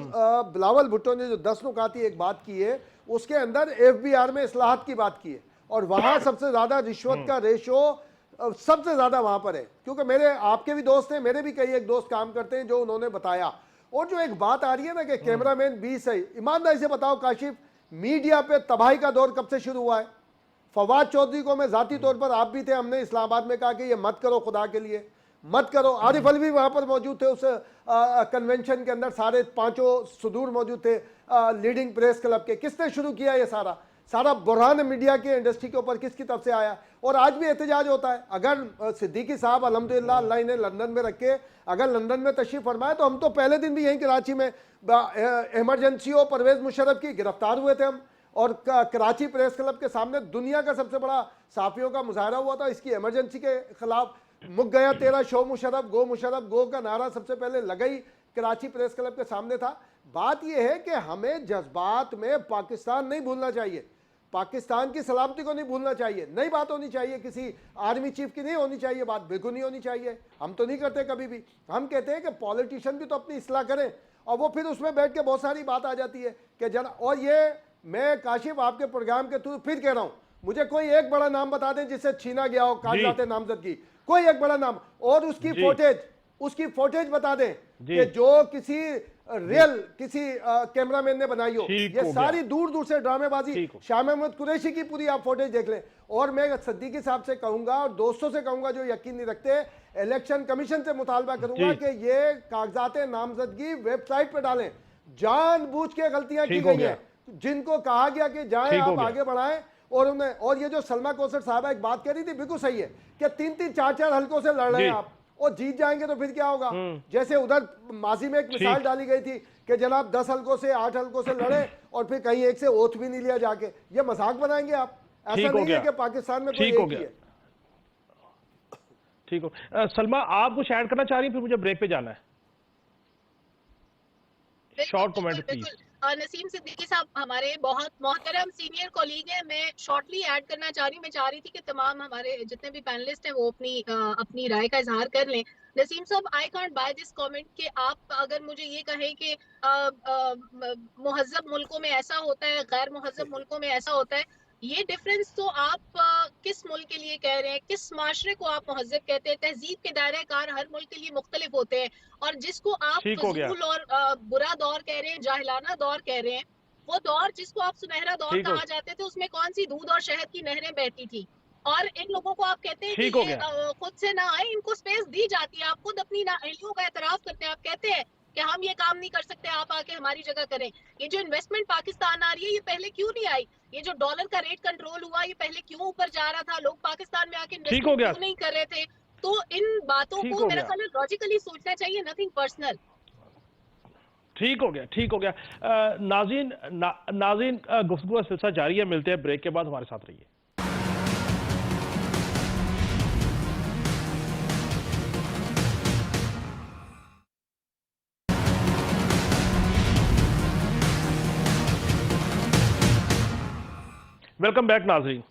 Speaker 5: बिलावल भुट्टो ने जो 10 नुकाती एक बात की है, उसके अंदर FBR में इस्लाहात की बात की है, और वहाँ सबसे ज़्यादा रिश्वत का रेशो सबसे ज़्यादा वहाँ पर है, क्योंकि मेरे आपके भी दोस्त हैं, मेरे भी कई एक दोस्त काम करते हैं जो उन्होंने बताया। और जो एक बात आ रही है ना कि कैमरामैन 20 है, ईमानदारी से बताओ काशिफ, मीडिया पे तबाही का दौर कब से शुरू हुआ है? फवाद चौधरी को मैं जाती तौर पर, आप भी थे, हमने इस्लामाबाद में कहा कि ये मत करो, खुदा के लिए मत करो। आरिफ अलवी वहाँ पर मौजूद थे, उस कन्वेंशन के अंदर सारे 5 सदूर मौजूद थे लीडिंग प्रेस क्लब के। किसने शुरू किया ये सारा बुरहान मीडिया की इंडस्ट्री के ऊपर किसकी तरफ से आया? और आज भी एहतजाज होता है। अगर सिद्दीकी साहब अल्हम्दुलिल्लाह अल्लाह इन्हें लंदन में रखे, अगर लंदन में तशरीफ फरमाए, तो हम तो पहले दिन भी यहीं कराची में इमरजेंसी हो परवेज मुशर्रफ की गिरफ्तार हुए थे हम, और कराची प्रेस क्लब के सामने दुनिया का सबसे बड़ा साफियों का मुजाहरा हुआ था इसकी इमरजेंसी के खिलाफ। मुक गया तेरा शो मुशर्रफ, गो का नारा सबसे पहले लगाई कराची प्रेस क्लब के सामने था। बात यह है कि हमें जज्बात में पाकिस्तान नहीं भूलना चाहिए, पाकिस्तान की सलामती को नहीं भूलना चाहिए। नई बात होनी चाहिए, किसी आर्मी चीफ की नहीं होनी चाहिए, बात बिल्कुल नहीं होनी चाहिए। हम तो नहीं करते कभी भी, हम कहते हैं कि पॉलिटिशियन भी तो अपनी इस्लाह करें, और वो फिर उसमें बैठ के बहुत सारी बात आ जाती है कि जना। और ये मैं काशिफ आपके प्रोग्राम के थ्रू फिर कह रहा हूं, मुझे कोई एक बड़ा नाम बता दें जिससे छीना गया हो कागजात नामजदगी, कोई एक बड़ा नाम, और उसकी फुटेज बता दें कि जो किसी रियल किसी कैमरामैन ने बनाई हो। ये सारी दूर से ड्रामेबाजी, शाह महमूद कुरैशी की पूरी आप फुटेज देख लें। और मैं सिद्दीकी साहब से कहूंगा और दोस्तों से कहूंगा जो यकीन नहीं रखते, इलेक्शन कमीशन से मुतालबा करूंगा कि ये कागजात नामजदगी वेबसाइट पर डालें। जानबूझ के गलतियां की गई हैं, जिनको कहा गया कि जाएं आप आगे बढ़ाएं, और उन्हें, और ये जो सलमा कौसर साहब एक बात कह रही थी बिल्कुल सही है कि 3-3, 4-4 हल्कों से लड़ रहे हैं आप, और जीत जाएंगे तो फिर क्या होगा? जैसे उधर माजी में एक मिसाल डाली गई थी कि जनाब 10 हल्कों से 8 हल्कों से लड़े और फिर कहीं एक से ओथ भी नहीं लिया जाके, ये मजाक बनाएंगे आप? ऐसा नहीं है कि पाकिस्तान में कोई एक ही है।
Speaker 1: ठीक हो। सलमा, आप कुछ ऐड करना चाह रही हैं, फिर मुझे ब्रेक पे जाना है। Short comment please.
Speaker 2: Naseem Siddiqui साहब हमारे बहुत मोहतरम सीनियर कॉलीग हैं, मैं शॉर्टली ऐड करना चाह रही हूँ। मैं चाह रही थी कि तमाम हमारे जितने भी पैनलिस्ट हैं वो अपनी राय का इजहार कर लें। नसीम साहब, I can't by this comment कि आप अगर मुझे ये कहें कि मुहज्जब मुल्कों में ऐसा होता है, गैर मुहज्जब मुल्कों में ऐसा होता है, ये डिफरेंस तो आप किस मुल्क के लिए कह रहे हैं, किस माशरे को आप मुहज्जब कहते हैं? तहजीब के दायरे कार हर मुल्क के लिए मुख्तलिफ होते हैं, और जिसको आप फजूल और बुरा दौर कह रहे हैं, जाहिलाना दौर कह रहे हैं, वो दौर जिसको आप सुनहरा दौर कहा जाते थे, उसमें कौन सी दूध और शहद की नहरें बहती थी? और इन लोगों को आप कहते हैं कि ये खुद से ना आए, इनको स्पेस दी जाती है, आप खुद अपनी नाअहलियों का एतराफ करते हैं, आप कहते हैं कि हम ये काम नहीं कर सकते, आप आके हमारी जगह करें। ये जो इन्वेस्टमेंट पाकिस्तान आ रही है, ये पहले क्यों नहीं आई? ये जो डॉलर का रेट कंट्रोल हुआ, ये पहले क्यों ऊपर जा रहा था? लोग पाकिस्तान में आके इन्वेस्टमेंट क्यों नहीं कर रहे थे? तो इन बातों को मेरा ख्याल लॉजिकली सोचना चाहिए, नथिंग पर्सनल।
Speaker 1: ठीक हो गया। नाज़रीन, गुफ्तगू का सिलसिला जारी है, मिलते हैं ब्रेक के बाद, हमारे साथ रहिए। वेलकम बैक नाज़रीन।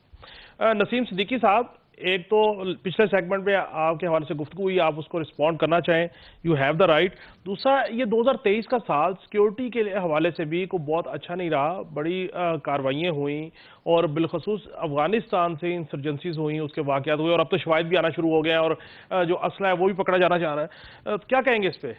Speaker 1: नसीम सिद्दीकी साहब, एक तो पिछले सेगमेंट में आपके हवाले से गुफ्तगू हुई, आप उसको रिस्पॉन्ड करना चाहें, यू हैव द राइट। दूसरा, ये 2023 का साल सिक्योरिटी के हवाले से भी को बहुत अच्छा नहीं रहा, बड़ी कार्रवाइयाँ हुई, और बिलखसूस अफगानिस्तान से इंसर्जेंसीज हुई, उसके वाक़यात हुए, और अब तो शवाहिद भी आना शुरू हो गए हैं, और जो असला है वो भी पकड़ा जाना चाह रहा है। क्या कहेंगे इस पर?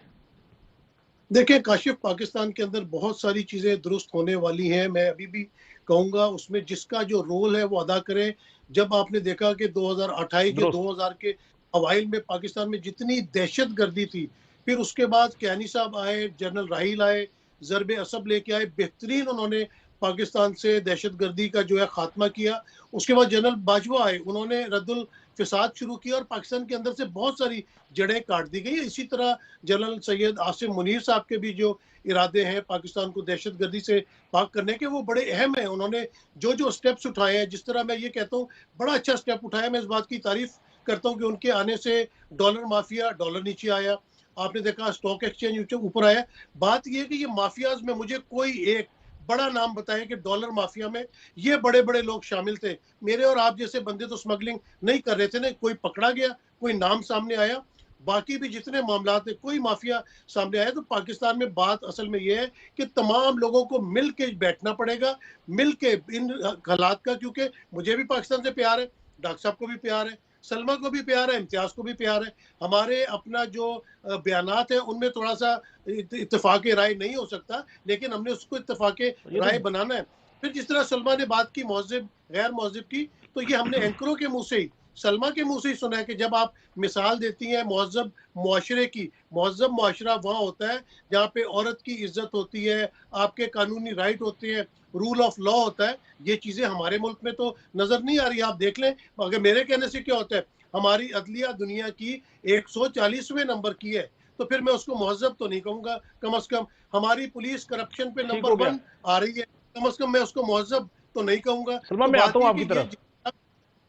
Speaker 4: देखिए काशिफ, पाकिस्तान के अंदर बहुत सारी चीज़ें दुरुस्त होने वाली हैं। मैं अभी भी कहूँगा उसमें जिसका जो रोल है वो अदा करें। जब आपने देखा कि 2028 के 2000 के अवाइल में पाकिस्तान में जितनी दहशत गर्दी थी, फिर उसके बाद कैनी साहब आए, जनरल राहील आए, ज़रब असब लेके आए, बेहतरीन उन्होंने पाकिस्तान से दहशतगर्दी का जो है खात्मा किया। उसके बाद जनरल बाजवा आए, उन्होंने रद्दुल फिसाद शुरू किया और पाकिस्तान के अंदर से बहुत सारी जड़ें काट दी गई। इसी तरह जनरल सैयद आसिम मुनीर साहब के भी जो इरादे हैं पाकिस्तान को दहशतगर्दी से पाक करने के, वो बड़े अहम हैं। उन्होंने जो जो स्टेप्स उठाए हैं, जिस तरह मैं ये कहता हूँ बड़ा अच्छा स्टेप उठाया, मैं इस बात की तारीफ करता हूँ कि उनके आने से डॉलर माफिया, डॉलर नीचे आया, आपने देखा स्टॉक एक्सचेंज ऊपर आया। बात यह है कि ये माफियाज में मुझे कोई एक बड़ा नाम बताएं कि डॉलर माफिया में ये बड़े बड़े लोग शामिल थे। मेरे और आप जैसे बंदे तो स्मगलिंग नहीं कर रहे थे ना, कोई पकड़ा गया, कोई नाम सामने आया, बाकी भी जितने मामला थे कोई माफिया सामने आया। तो पाकिस्तान में बात असल में यह है कि तमाम लोगों को मिल के बैठना पड़ेगा, मिल के इन हालात का, क्योंकि मुझे भी पाकिस्तान से प्यार है, डॉक्टर साहब को भी प्यार है, सलमा को भी प्यार है, इम्तियाज को भी प्यार है। हमारे अपना जो बयानात है उनमें थोड़ा सा इत्तेफाक राय नहीं हो सकता, लेकिन हमने उसको इत्तेफाक राय बनाना है। फिर जिस तरह सलमा ने बात की महज़ब गैर महज़ब की, तो ये हमने एंकरों के मुंह से ही, सलमा के मुंह से ही सुना है कि जब आप मिसाल देती हैं महज़ब मुआशरे की, महज़ब मुआशरा वहाँ होता है जहाँ पे औरत की इज्जत होती है, आपके कानूनी राइट होते हैं, रूल ऑफ लॉ होता है। ये चीज़ें हमारे मुल्क में तो नज़र नहीं आ रही। आप देख लें, अगर मेरे कहने से क्या होता है, हमारी अदलिया दुनिया की 140वें नंबर की है, तो फिर मैं उसको महज़ब तो नहीं कहूँगा। कम से कम हमारी पुलिस करप्शन पे नंबर 1 आ रही है, कम से कम मैं उसको महज़ब तो नहीं कहूँगा।
Speaker 1: सलमा, मैं आता हूँ आपकी तरफ।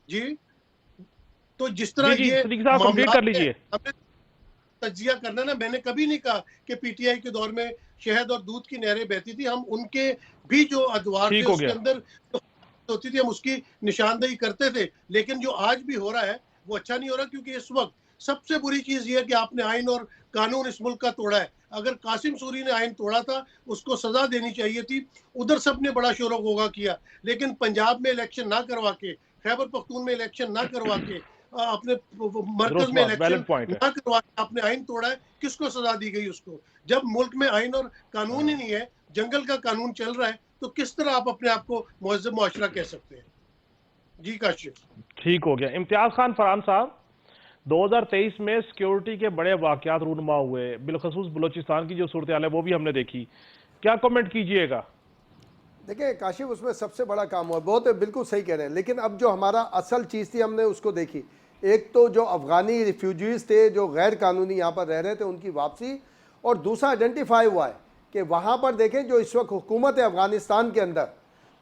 Speaker 4: जी, तो जिस तरह ये
Speaker 1: कंप्लीट कर लीजिए।
Speaker 4: तजिया करना ना, मैंने कभी नहीं कहा कि पीटीआई के दौर में शहद और दूध की नहरें बहती थी। हम उनके भी जो अदवार थे उसके अंदर होती थी, हम उसकी निशानदेही करते थे। लेकिन जो आज भी हो रहा है वो अच्छा नहीं हो रहा, क्योंकि इस वक्त सबसे बुरी चीज ये है कि आपने आइन और कानून इस मुल्क का तोड़ा है। अगर कासिम सूरी ने आइन तोड़ा था, उसको सजा देनी चाहिए थी। उधर सबने बड़ा शोर गोगा किया, लेकिन पंजाब में इलेक्शन ना करवा के, खैबर पख्तून में इलेक्शन ना करवा के, अपने मरकज में इलेक्शन ना करवा के आपने आइन तोड़ा है। किसको सजा दी गई उसको? जब मुल्क में आइन और कानून ही नहीं है, जंगल का कानून चल रहा है, तो किस तरह आप अपने आप को मुअज़्ज़ब मुआशरा कह सकते हैं? जी काशिफ,
Speaker 1: ठीक हो गया। इम्तियाज खान फरहान साहब, 2023 में सिक्योरिटी के बड़े वाकयात रूनुमा हुए, बिलखसूस बलोचिस्तान की जो सूरत हाल है वो भी हमने देखी, क्या कमेंट कीजिएगा?
Speaker 5: देखिए काशिफ, उसमें सबसे बड़ा काम हुआ, बहुत बिल्कुल सही कह रहे हैं, लेकिन अब जो हमारा असल चीज़ थी हमने उसको देखी। एक तो जो अफ़गानी रिफ्यूजीज़ थे जो गैर कानूनी यहाँ पर रह रहे थे, उनकी वापसी, और दूसरा आइडेंटिफाई हुआ है कि वहाँ पर देखें जो इस वक्त हुकूमत है अफ़गानिस्तान के अंदर,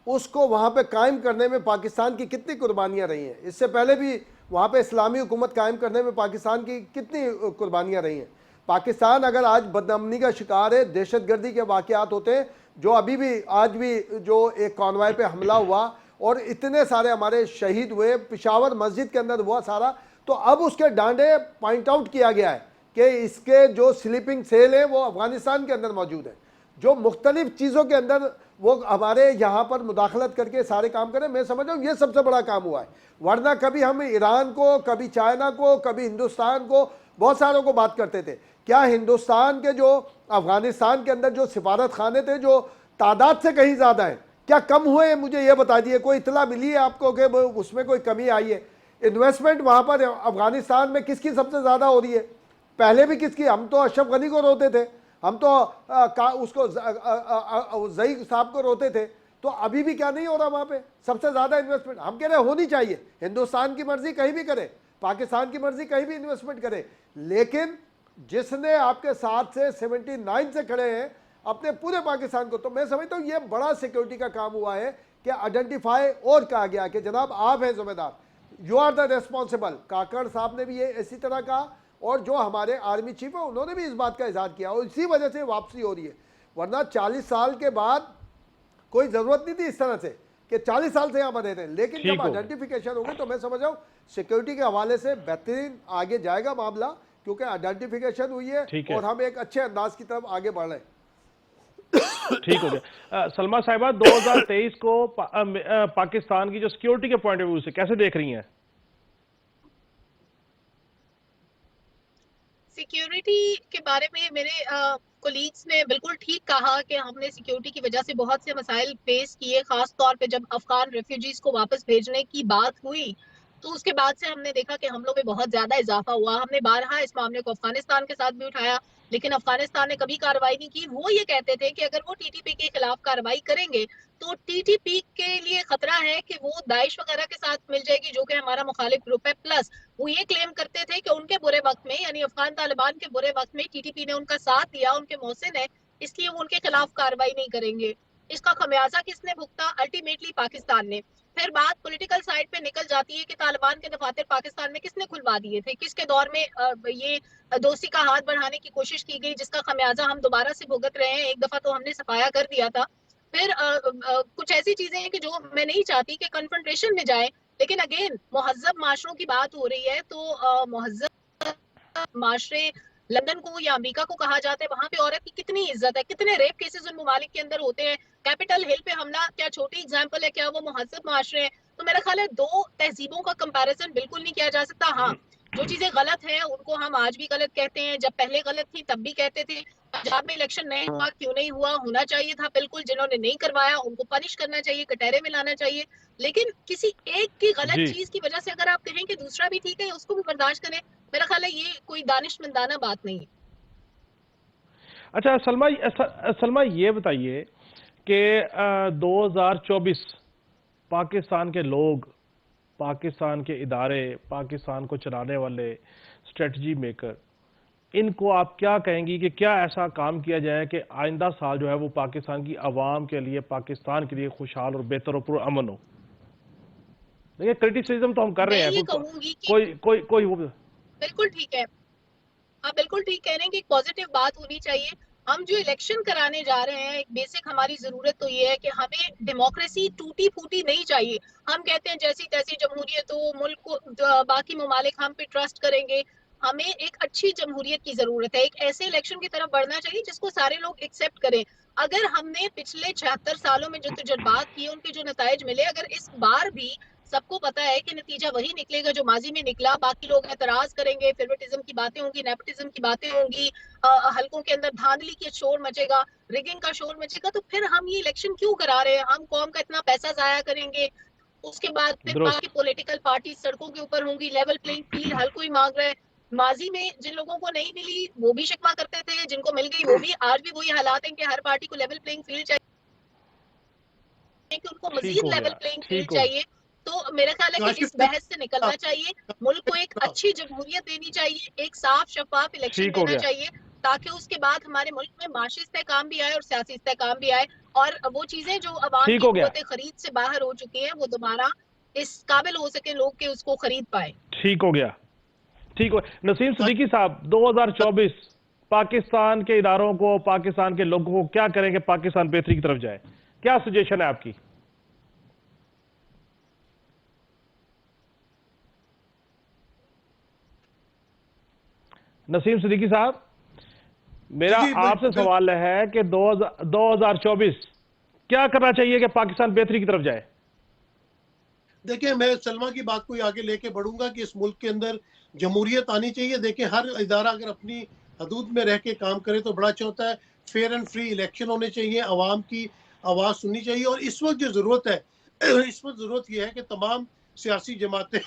Speaker 5: उसको वहाँ पे कायम करने में पाकिस्तान की कितनी कुर्बानियाँ रही हैं। इससे पहले भी वहाँ पे इस्लामी हुकूमत कायम करने में पाकिस्तान की कितनी कुर्बानियाँ रही हैं। पाकिस्तान अगर आज बदअमनी का शिकार है, दहशतगर्दी के वाक़यात होते हैं, जो अभी भी आज भी जो एक कॉन्वॉय पे हमला हुआ और इतने सारे हमारे शहीद हुए, पिशावर मस्जिद के अंदर हुआ सारा, तो अब उसके डांडे पॉइंट आउट किया गया है कि इसके जो स्लीपिंग सेल है वो अफ़गानिस्तान के अंदर मौजूद है, जो मुख्तलिफ चीज़ों के अंदर वो हमारे यहाँ पर मुदाखलत करके सारे काम करें। मैं समझ रहा हूँ ये सबसे बड़ा काम हुआ है, वरना कभी हम ईरान को, कभी चाइना को, कभी हिंदुस्तान को, बहुत सारों को बात करते थे। क्या हिंदुस्तान के जो अफ़गानिस्तान के अंदर जो सिफारत खाने थे जो तादाद से कहीं ज़्यादा हैं, क्या कम हुए हैं? मुझे ये बता दिए, कोई इतला मिली है आपको कि उसमें कोई कमी आई है? इन्वेस्टमेंट वहाँ पर अफ़गानिस्तान में किसकी सबसे ज़्यादा हो रही है? पहले भी किसकी? हम तो अशरफ गनी को रोते थे, हम तो उसको ज़ई साहब को रोते थे, तो अभी भी क्या नहीं हो रहा वहाँ पे? सबसे ज़्यादा इन्वेस्टमेंट हम कह रहे हैं होनी चाहिए। हिंदुस्तान की मर्जी कहीं भी करे, पाकिस्तान की मर्जी कहीं भी इन्वेस्टमेंट करे, लेकिन जिसने आपके साथ से 79 से खड़े हैं अपने पूरे पाकिस्तान को, तो मैं समझता हूँ ये बड़ा सिक्योरिटी का काम हुआ है कि आइडेंटिफाई और कहा गया कि जनाब आप हैं जिम्मेदार, यू आर द रेस्पॉन्सिबल। काकड़ साहब ने भी ये इसी तरह कहा, और जो हमारे आर्मी चीफ है उन्होंने भी इस बात का इजहार किया, और इसी वजह से वापसी हो रही है। वरना 40 साल के बाद कोई ज़रूरत नहीं थी इस तरह से कि 40 साल से यहाँ पर रहते हैं, लेकिन जब आइडेंटिफिकेशन होगी तो मैं समझ रहा हूँ सिक्योरिटी के हवाले से बेहतरीन आगे जाएगा मामला, क्योंकि आइडेंटिफिकेशन हुई है और हम एक अच्छे अंदाज की तरफ आगे बढ़ रहे हैं।
Speaker 1: ठीक हो गया। सलमा साहिबा, 2023 को पाकिस्तान की जो सिक्योरिटी के पॉइंट ऑफ व्यू से कैसे देख रही हैं?
Speaker 2: सिक्योरिटी के बारे में मेरे कोलीग्स ने बिल्कुल ठीक कहा कि हमने सिक्योरिटी की वजह से बहुत से मसाइल फेस किए, खास तौर पे जब अफगान रेफ्यूजीज को वापस भेजने की बात हुई तो उसके बाद से हमने देखा कि हमलों में बहुत ज्यादा इजाफा हुआ। हमने बारहा इस मामले को अफगानिस्तान के साथ भी उठाया, लेकिन अफगानिस्तान ने कभी कार्रवाई नहीं की। वो ये कहते थे कि अगर वो टीटीपी के खिलाफ कार्रवाई करेंगे तो टीटीपी के लिए खतरा है कि वो दाइश वगैरह के साथ मिल जाएगी, जो कि हमारा मुखालिफ ग्रुप है। प्लस वो ये क्लेम करते थे कि उनके बुरे वक्त में, यानी अफगान तालिबान के बुरे वक्त में टीटीपी ने उनका साथ दिया, उनके मोहसिन है, इसलिए वो उनके खिलाफ कार्रवाई नहीं करेंगे। इसका खमियाजा किसने भुगता? अल्टीमेटली पाकिस्तान ने। फिर बात पॉलिटिकल साइड पे निकल जाती है कि तालिबान के दफातर पाकिस्तान में किसने खुलवा दिए थे, किसके दौर में ये दोस्ती का हाथ बढ़ाने की कोशिश की गई, जिसका खमियाजा हम दोबारा से भुगत रहे हैं। एक दफा तो हमने सफाया कर दिया था। फिर कुछ ऐसी चीजें हैं कि जो मैं नहीं चाहती कि कन्फ्रंटेशन में जाए, लेकिन अगेन मुहज्जब माशरों की बात हो रही है तो मुहज्जब माशरे, लंदन को या अमेरिका को कहा जाता है, वहां पे औरत की कितनी इज्जत है, कितने रेप केसेस उन ममालिक के अंदर होते हैं। कैपिटल हिल पे हमला क्या छोटी एग्जाम्पल है? क्या वो मुहज्जब माशरे हैं? तो मेरा ख्याल है दो तहजीबों का कंपैरिजन बिल्कुल नहीं किया जा सकता। हाँ, जो चीजें गलत हैं उनको हम आज भी गलत कहते हैं, जब पहले गलत थी तब भी कहते थे। पंजाब में इलेक्शन नहीं हुआ, क्यों नहीं हुआ? होना चाहिए था बिल्कुल। जिन्होंने नहीं करवाया उनको पनिश करना चाहिए, कटहरे में लाना चाहिए। लेकिन किसी एक की गलत
Speaker 1: जी।
Speaker 2: चीज की वजह से अगर आप कहें कि दूसरा भी ठीक है, उसको भी बर्दाश्त करें, मेरा ख्याल है ये कोई दानिशमंदाना बात नहीं है।
Speaker 1: अच्छा सलमा ये बताइए कि 2024 पाकिस्तान के लोग, पाकिस्तान के इदारे, पाकिस्तान को चलाने वाले स्ट्रेटजी मेकर, इनको आप क्या कहेंगी कि क्या ऐसा काम किया जाए कि आइंदा साल जो है वो पाकिस्तान की आवाम के लिए, पाकिस्तान के लिए खुशहाल और बेहतर और पुरअमन हो? देखिए क्रिटिसिज्म तो हम कर रहे
Speaker 2: मैं ये
Speaker 1: हैं,
Speaker 2: कहूंगी कि
Speaker 1: कोई वो
Speaker 2: बिल्कुल ठीक है, आप बिल्कुल ठीक कह रहे हैं कि एक पॉजिटिव बात होनी चाहिए। हम जो इलेक्शन कराने जा रहे हैं, एक बेसिक हमारी जरूरत तो ये है कि हमें डेमोक्रेसी टूटी फूटी नहीं चाहिए। हम कहते हैं जैसी तैसी जमहूरियत हो, मुल्क को बाकी ममालिक हम पे ट्रस्ट करेंगे। हमें एक अच्छी जमहूरियत की जरूरत है, एक ऐसे इलेक्शन की तरफ बढ़ना चाहिए जिसको सारे लोग एक्सेप्ट करें। अगर हमने पिछले 76 सालों में जो तजुर्बात किए, उनके जो नताइज मिले, अगर इस बार भी सबको पता है कि नतीजा वही निकलेगा जो माजी में निकला, बाकी लोग एतराज करेंगे, फेवरेटिज्म की बातें होंगी, नेपोटिज्म की बातें होंगी, हलकों के अंदर धांधली की शोर मचेगा, रिगिंग का शोर मचेगा, तो फिर हम ये इलेक्शन क्यों करा रहे हैं? हम कौम का इतना पैसा जाया करेंगे। उसके बाद फिर बाकी
Speaker 1: दुरुस्त।
Speaker 2: पॉलिटिकल पार्टी सड़कों के ऊपर होंगी, लेवल प्लेइंग फील्ड हर कोई मांग रहा है। माजी में जिन लोगों को नहीं मिली वो भी शिकवा करते थे, जिनको मिल गई वो भी, आज भी वही हालात हैं कि हर पार्टी को लेवल प्लेइंग फील्ड चाहिए, कि उनको
Speaker 1: ठीक
Speaker 2: मजीद
Speaker 1: हो
Speaker 2: लेवल
Speaker 1: गया,
Speaker 2: प्लेइंग फील्ड
Speaker 1: ठीक हो
Speaker 2: चाहिए। तो मेरा ख्याल है कि
Speaker 4: काशिफ
Speaker 2: इस बहस से निकलना चाहिए, मुल्क को एक अच्छी जमहूरियत देनी चाहिए, एक साफ शफाफ इलेक्शन
Speaker 1: ठीक हो
Speaker 2: देना
Speaker 1: गया।
Speaker 2: चाहिए, ताकि उसके बाद हमारे मुल्क में माशी इस्तेहकाम भी आए और सियासी इस्तेहकाम भी आए, और वो चीजें जो अवाम
Speaker 1: ठीक
Speaker 2: की
Speaker 1: हो गया।
Speaker 2: कुव्वत खरीद से बाहर हो चुकी हैं वो दोबारा इस काबिल हो सके लोग कि उसको खरीद पाए।
Speaker 1: ठीक हो गया, ठीक हो। नसीम सिद्दीकी साहब, 2024 पाकिस्तान के इदारों को, पाकिस्तान के लोगों को क्या करें कि पाकिस्तान बेहतरी की तरफ जाए? क्या सजेशन है आपकी? नसीम सिद्दीकी साहब, मेरा आपसे सवाल है कि 2024 क्या करना चाहिए कि पाकिस्तान बेहतरी की तरफ जाए?
Speaker 4: देखिए, मैं सलमा की बात को आगे लेके बढ़ूंगा कि इस मुल्क के अंदर जमहूरियत आनी चाहिए। देखिए, हर इदारा अगर अपनी हदूद में रह के काम करे तो बड़ा अच्छा होता है। फेयर एंड फ्री इलेक्शन होने चाहिए, आवाम की आवाज़ सुननी चाहिए। और इस वक्त जो ज़रूरत है, इस वक्त ज़रूरत यह है कि तमाम सियासी जमातें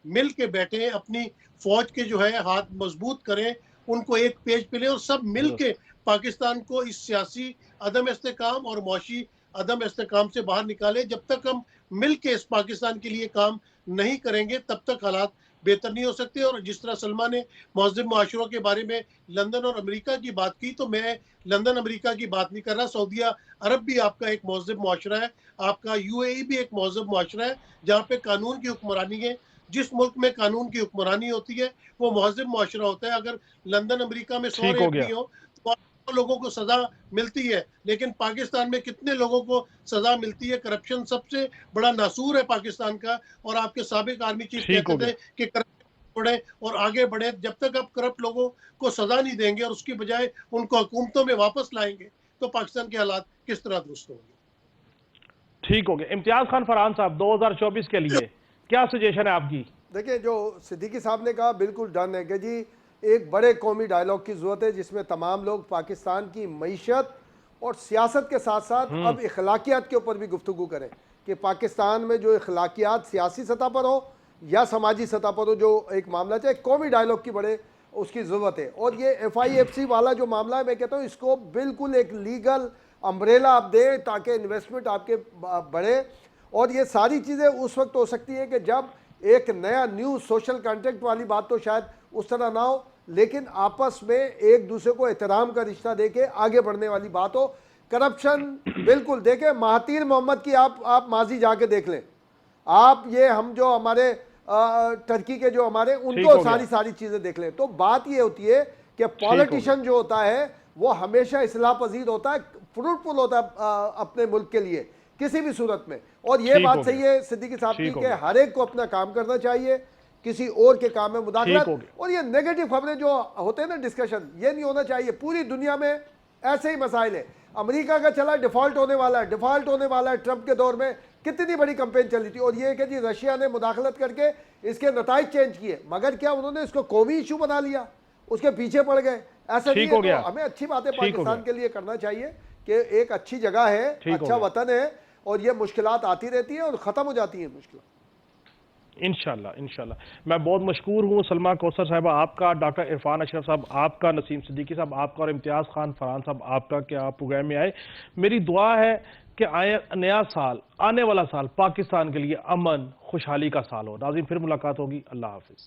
Speaker 4: मिल के बैठे, अपनी फ़ौज के जो है हाथ मजबूत करें, उनको एक पेज पे लें और सब मिल के पाकिस्तान को इस सियासी अदम इस्तेकाम और मुआशी अदम इस्तेकाम से बाहर निकाले। जब तक हम मिल के इस पाकिस्तान के लिए काम नहीं करेंगे तब तक हालात बेहतर नहीं हो सकते। और जिस तरह सलमा ने महज़ब मुआशरों के बारे में लंदन और अमेरिका की बात की, तो मैं लंदन अमेरिका की बात नहीं कर रहा। सऊदिया अरब भी आपका एक महज़ब मुआशरा है, आपका यूएई भी एक महज़ब मुआशरा है जहाँ पे कानून की हुक्मरानी है। जिस मुल्क में कानून की हुक्मरानी होती है वो महज़ब मुआशरा होता है। अगर लंदन अमेरिका में 100
Speaker 1: ठीक हो
Speaker 4: रेप
Speaker 1: गया।
Speaker 4: नहीं हो तो लोगों को सजा मिलती है, लेकिन पाकिस्तान में कितने लोगों को सजा मिलती है? करप्शन सबसे बड़ा नासूर है पाकिस्तान का। और आपके साबिक आर्मी चीफ
Speaker 1: ठीक हो
Speaker 4: कहते थे कि करप्शन बढ़े और आगे बढ़े। जब तक आप करप्ट लोगों को सजा नहीं देंगे और उसकी बजाय उनको हुकूमतों में वापस लाएंगे तो पाकिस्तान के हालात किस तरह दुरुस्त होंगे?
Speaker 1: ठीक हो गया। इम्तियाज खान फरहान साहब, 2024 के लिए क्या सजेशन है आपकी?
Speaker 5: देखिए, जो सिद्दीकी साहब ने कहा बिल्कुल डन है कि जी एक बड़े कौमी डायलॉग की ज़रूरत है जिसमें तमाम लोग पाकिस्तान की मईशत और सियासत के साथ साथ अब इखलाकियात के ऊपर भी गुफ्तगू करें कि पाकिस्तान में जो इखलाकियात सियासी सतह पर हो या समाजी सतह पर हो, जो एक मामला चाहे कौमी डायलॉग की बड़े उसकी ज़रूरत है। और ये FIFC वाला जो मामला है, मैं कहता हूँ इसको बिल्कुल एक लीगल अम्ब्रेला आप दें ताकि इन्वेस्टमेंट आपके बढ़े। और ये सारी चीज़ें उस वक्त हो सकती है कि जब एक नया न्यू सोशल कॉन्ट्रैक्ट वाली बात तो शायद उस तरह ना हो, लेकिन आपस में एक दूसरे को एहतराम का रिश्ता देके आगे बढ़ने वाली बात हो। करप्शन बिल्कुल देखें, महातीर मोहम्मद की आप माजी जाके देख लें, आप ये हम जो हमारे टर्की के जो हमारे उनको सारी चीजें देख लें। तो बात ये होती है कि पॉलिटिशियन जो होता है वो हमेशा इस्लाह पजीर होता है, फ्रूटफुल होता है अपने मुल्क के लिए किसी भी सूरत में। और ये बात सही है सिद्दीकी साहब की कि हर एक को अपना काम करना चाहिए, किसी और के काम में मुदाखलत और ये नेगेटिव खबरें जो होते हैं ना डिस्कशन, ये नहीं होना चाहिए। पूरी दुनिया में ऐसे ही मसाइल है। अमेरिका का चला डिफॉल्ट होने वाला है, डिफॉल्ट होने वाला है। ट्रंप के दौर में कितनी बड़ी कैंपेन चली थी और ये कि जी रशिया ने मुदाखलत करके इसके नताइज चेंज किए, मगर क्या उन्होंने इसको कौमी इशू बना लिया, उसके पीछे पड़ गए? ऐसा नहीं है। तो हमें अच्छी बातें पाकिस्तान के लिए करना चाहिए कि एक अच्छी जगह है, अच्छा वतन है और ये मुश्किलात आती रहती है और ख़त्म हो जाती है मुश्किलात।
Speaker 1: इंशाल्लाह इंशाल्लाह। मैं बहुत मशकूर हूँ सलमा कौसर साहिबा आपका, डॉक्टर इरफान अशरफ साहब आपका, नसीम सिद्दीकी साहब आपका और इम्तियाज़ खान फरहान साहब आपका कि आप प्रोग्राम में आए। मेरी दुआ है कि नया साल, आने वाला साल पाकिस्तान के लिए अमन खुशहाली का साल हो। नाज़रीन फिर मुलाकात होगी। अल्लाह हाफिज़।